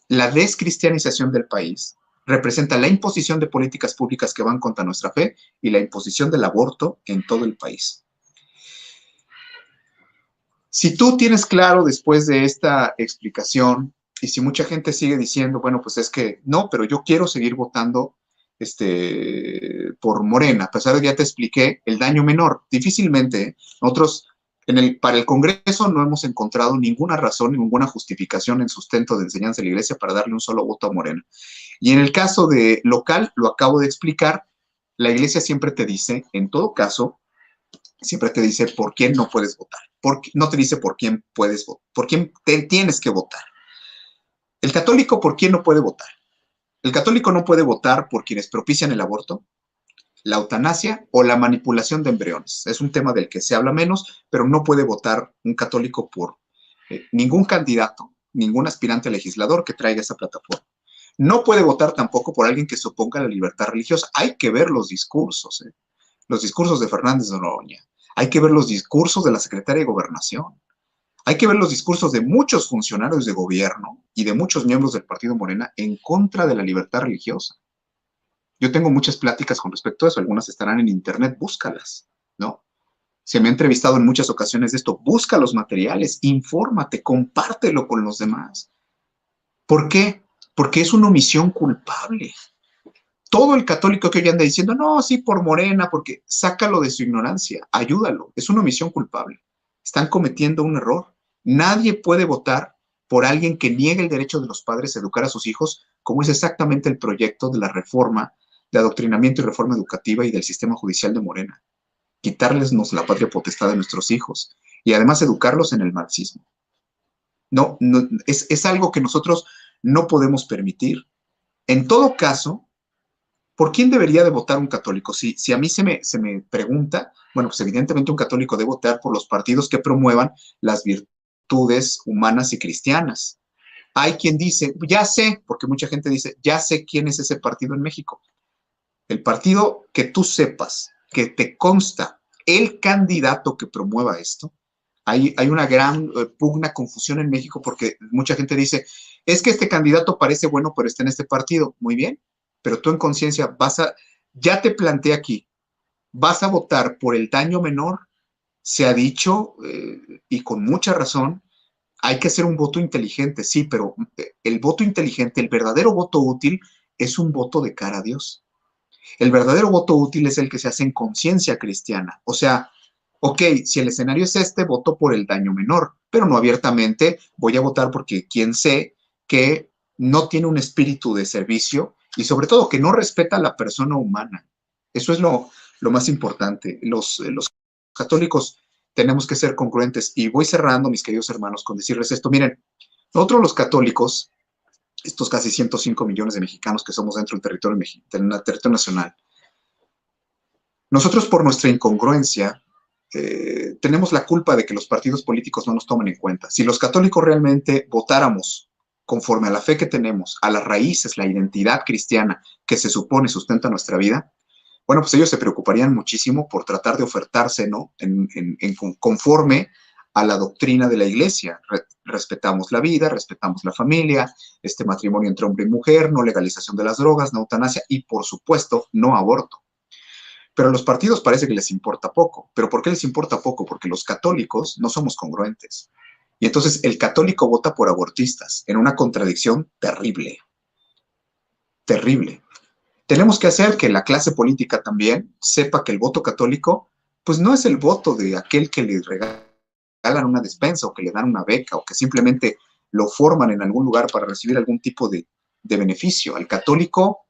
la descristianización del país, representa la imposición de políticas públicas que van contra nuestra fe y la imposición del aborto en todo el país. Si tú tienes claro después de esta explicación, y si mucha gente sigue diciendo, bueno, pues es que no, pero yo quiero seguir votando por Morena, a pesar de que ya te expliqué el daño menor, difícilmente, nosotros para el Congreso no hemos encontrado ninguna razón, ninguna justificación en sustento de enseñanza de la Iglesia para darle un solo voto a Morena. Y en el caso de local, lo acabo de explicar, la Iglesia siempre te dice, en todo caso, siempre te dice por quién no puedes votar. No te dice por quién puedes votar, por quién tienes que votar. El católico, ¿por quién no puede votar? El católico no puede votar por quienes propician el aborto, la eutanasia o la manipulación de embriones. Es un tema del que se habla menos, pero no puede votar un católico por ningún candidato, ningún aspirante a legislador que traiga esa plataforma. No puede votar tampoco por alguien que se oponga a la libertad religiosa. Hay que ver los discursos de Fernández de Noroña. Hay que ver los discursos de la secretaria de Gobernación. Hay que ver los discursos de muchos funcionarios de gobierno y de muchos miembros del Partido Morena en contra de la libertad religiosa. Yo tengo muchas pláticas con respecto a eso, algunas estarán en internet, búscalas, ¿no? Se me ha entrevistado en muchas ocasiones de esto, busca los materiales, infórmate, compártelo con los demás. ¿Por qué? Porque es una omisión culpable. todo el católico que hoy anda diciendo, no, sí, por Morena, porque sácalo de su ignorancia, ayúdalo, es una omisión culpable. Están cometiendo un error. Nadie puede votar por alguien que niegue el derecho de los padres a educar a sus hijos, como es exactamente el proyecto de la reforma, de adoctrinamiento y reforma educativa y del sistema judicial de Morena. Quitarles la patria potestad de nuestros hijos y además educarlos en el marxismo. No, no es algo que nosotros no podemos permitir. En todo caso, ¿por quién debería de votar un católico? Si a mí se me pregunta, bueno, pues evidentemente un católico debe votar por los partidos que promuevan las virtudes humanas y cristianas. Hay quien dice, ya sé, porque mucha gente dice, ya sé quién es ese partido en México. El partido que tú sepas, que te consta el candidato que promueva esto, hay una gran pugna, confusión en México porque mucha gente dice, es que este candidato parece bueno, pero está en este partido. Muy bien, pero tú en conciencia ya te planteé aquí, vas a votar por el daño menor. Se ha dicho, y con mucha razón, hay que hacer un voto inteligente, sí, pero el voto inteligente, el verdadero voto útil, es un voto de cara a Dios. El verdadero voto útil es el que se hace en conciencia cristiana. O sea, ok, si el escenario es este, voto por el daño menor, pero no abiertamente voy a votar porque quien sé que no tiene un espíritu de servicio y sobre todo que no respeta a la persona humana. Eso es lo más importante. Los católicos tenemos que ser congruentes y voy cerrando, mis queridos hermanos, con decirles esto. Miren, nosotros los católicos, estos casi 105 millones de mexicanos que somos dentro del territorio nacional, nosotros por nuestra incongruencia tenemos la culpa de que los partidos políticos no nos tomen en cuenta. Si los católicos realmente votáramos conforme a la fe que tenemos, a las raíces, la identidad cristiana que se supone sustenta nuestra vida, bueno, pues ellos se preocuparían muchísimo por tratar de ofertarse, ¿no? Conforme a la doctrina de la iglesia. Respetamos la vida, respetamos la familia, este matrimonio entre hombre y mujer, no legalización de las drogas, no eutanasia y, por supuesto, no aborto. Pero a los partidos parece que les importa poco. ¿Pero por qué les importa poco? Porque los católicos no somos congruentes. Y entonces el católico vota por abortistas, en una contradicción terrible. Terrible. Tenemos que hacer que la clase política también sepa que el voto católico, pues no es el voto de aquel que le regalan una despensa o que le dan una beca o que simplemente lo forman en algún lugar para recibir algún tipo de beneficio. Al católico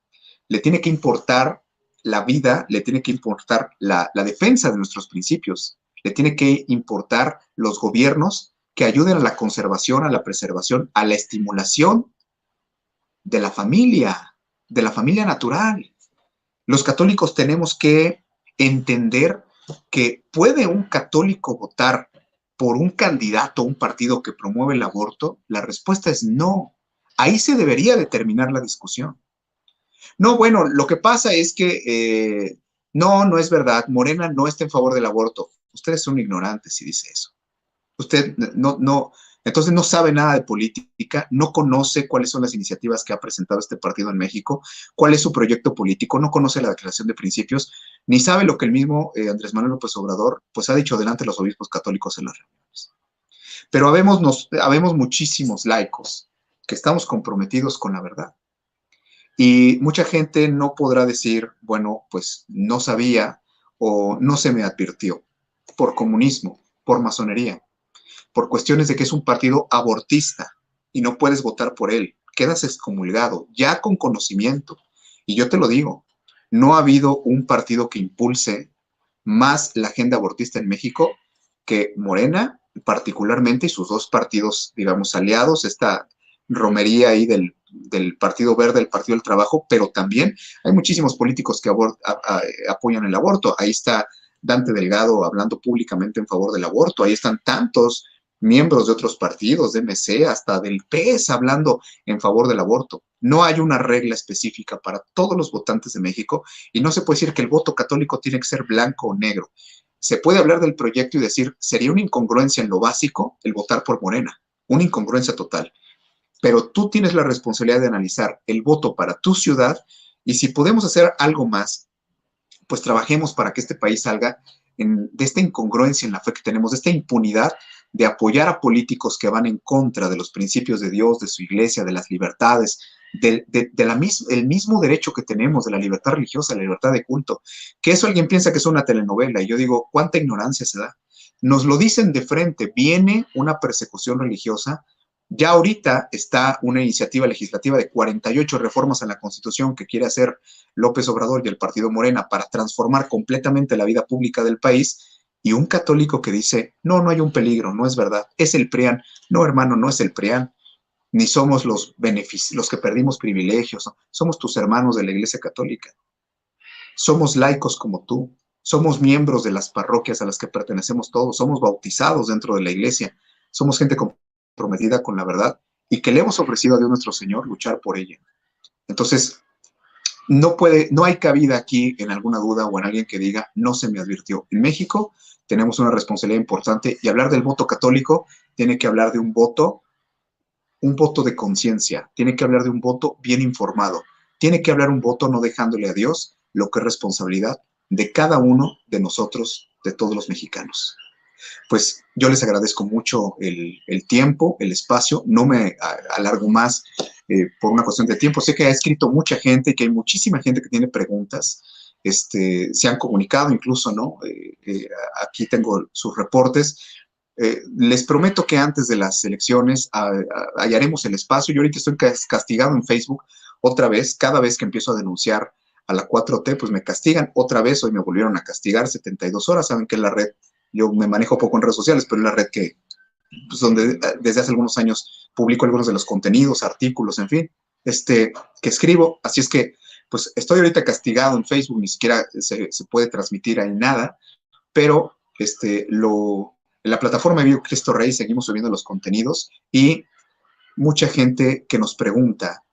le tiene que importar la vida, le tiene que importar la defensa de nuestros principios, le tiene que importar los gobiernos que ayuden a la conservación, a la preservación, a la estimulación de la familia natural. Los católicos tenemos que entender que puede un católico votar por un candidato, un partido que promueve el aborto. La respuesta es no. Ahí se debería determinar la discusión. No, bueno, lo que pasa es que no es verdad. Morena no está en favor del aborto. Usted es un ignorante si dice eso. Usted entonces no sabe nada de política, no conoce cuáles son las iniciativas que ha presentado este partido en México, cuál es su proyecto político, no conoce la declaración de principios, ni sabe lo que el mismo Andrés Manuel López Obrador pues ha dicho delante de los obispos católicos en las reuniones. Pero habemos muchísimos laicos que estamos comprometidos con la verdad. Y mucha gente no podrá decir, bueno, pues no sabía o no se me advirtió por comunismo, por masonería, por cuestiones de que es un partido abortista y no puedes votar por él. Quedas excomulgado, ya con conocimiento. Y yo te lo digo, no ha habido un partido que impulse más la agenda abortista en México que Morena, particularmente, y sus dos partidos, digamos, aliados, esta romería ahí del Partido Verde, el Partido del Trabajo, pero también hay muchísimos políticos que apoyan el aborto. Ahí está Dante Delgado hablando públicamente en favor del aborto. Ahí están tantos miembros de otros partidos, de MC, hasta del PES, hablando en favor del aborto. No hay una regla específica para todos los votantes de México y no se puede decir que el voto católico tiene que ser blanco o negro. Se puede hablar del proyecto y decir, sería una incongruencia en lo básico el votar por Morena, una incongruencia total. Pero tú tienes la responsabilidad de analizar el voto para tu ciudad y si podemos hacer algo más, pues trabajemos para que este país salga de esta incongruencia en la fe que tenemos, de esta impunidad de apoyar a políticos que van en contra de los principios de Dios, de su iglesia, de las libertades, el mismo derecho que tenemos de la libertad religiosa, la libertad de culto. Que eso alguien piensa que es una telenovela, y yo digo, ¿cuánta ignorancia se da? Nos lo dicen de frente, viene una persecución religiosa. Ya ahorita está una iniciativa legislativa de 48 reformas a la Constitución que quiere hacer López Obrador y el partido Morena para transformar completamente la vida pública del país, y un católico que dice, no, no hay un peligro, no es verdad, es el PRIAN. No, hermano, no es el PRIAN, ni somos los que perdimos privilegios, no. Somos tus hermanos de la Iglesia Católica. Somos laicos como tú, somos miembros de las parroquias a las que pertenecemos todos, somos bautizados dentro de la Iglesia, somos gente comprometida con la verdad y que le hemos ofrecido a Dios nuestro Señor luchar por ella. Entonces, no hay cabida aquí en alguna duda o en alguien que diga, no se me advirtió. En México tenemos una responsabilidad importante, y hablar del voto católico tiene que hablar de un voto de conciencia, tiene que hablar de un voto bien informado, tiene que hablar un voto no dejándole a Dios lo que es responsabilidad de cada uno de nosotros, de todos los mexicanos. Pues yo les agradezco mucho el tiempo, el espacio, no me alargo más por una cuestión de tiempo. Sé que ha escrito mucha gente y que hay muchísima gente que tiene preguntas, se han comunicado incluso, ¿no? Aquí tengo sus reportes. Les prometo que antes de las elecciones hallaremos el espacio. Yo ahorita estoy castigado en Facebook otra vez. Cada vez que empiezo a denunciar a la 4T, pues me castigan otra vez. Hoy me volvieron a castigar 72 horas. Saben que es la red, yo me manejo poco en redes sociales, pero es la red que, pues, donde desde hace algunos años publico algunos de los contenidos, artículos, en fin, que escribo. Así es que, pues, estoy ahorita castigado en Facebook, ni siquiera se puede transmitir ahí nada, pero en la plataforma de Vivo Cristo Rey seguimos subiendo los contenidos, y mucha gente que nos pregunta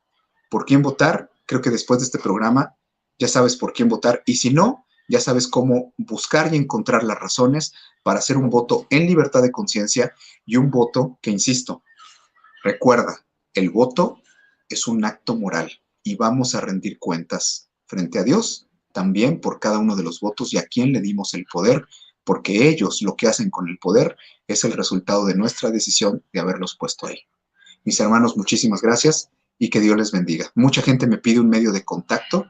por quién votar. Creo que después de este programa ya sabes por quién votar, y si no, ya sabes cómo buscar y encontrar las razones para hacer un voto en libertad de conciencia, y un voto que, insisto, recuerda, el voto es un acto moral y vamos a rendir cuentas frente a Dios también por cada uno de los votos y a quién le dimos el poder, porque ellos lo que hacen con el poder es el resultado de nuestra decisión de haberlos puesto ahí. Mis hermanos, muchísimas gracias y que Dios les bendiga. Mucha gente me pide un medio de contacto,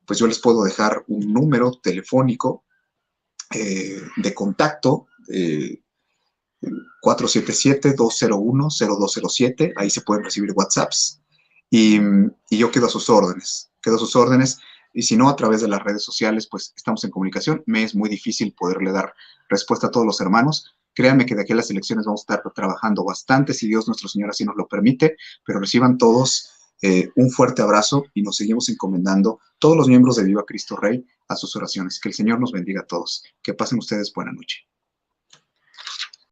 pues yo les puedo dejar un número telefónico de contacto, 477-201-0207, ahí se pueden recibir WhatsApps, y yo quedo a sus órdenes, y si no, a través de las redes sociales, pues estamos en comunicación. Me es muy difícil poderle dar respuesta a todos los hermanos. Créanme que de aquí a las elecciones vamos a estar trabajando bastante, si Dios nuestro Señor así nos lo permite, pero reciban todos un fuerte abrazo, y nos seguimos encomendando, todos los miembros de Viva Cristo Rey, a sus oraciones. Que el Señor nos bendiga a todos. Que pasen ustedes buena noche.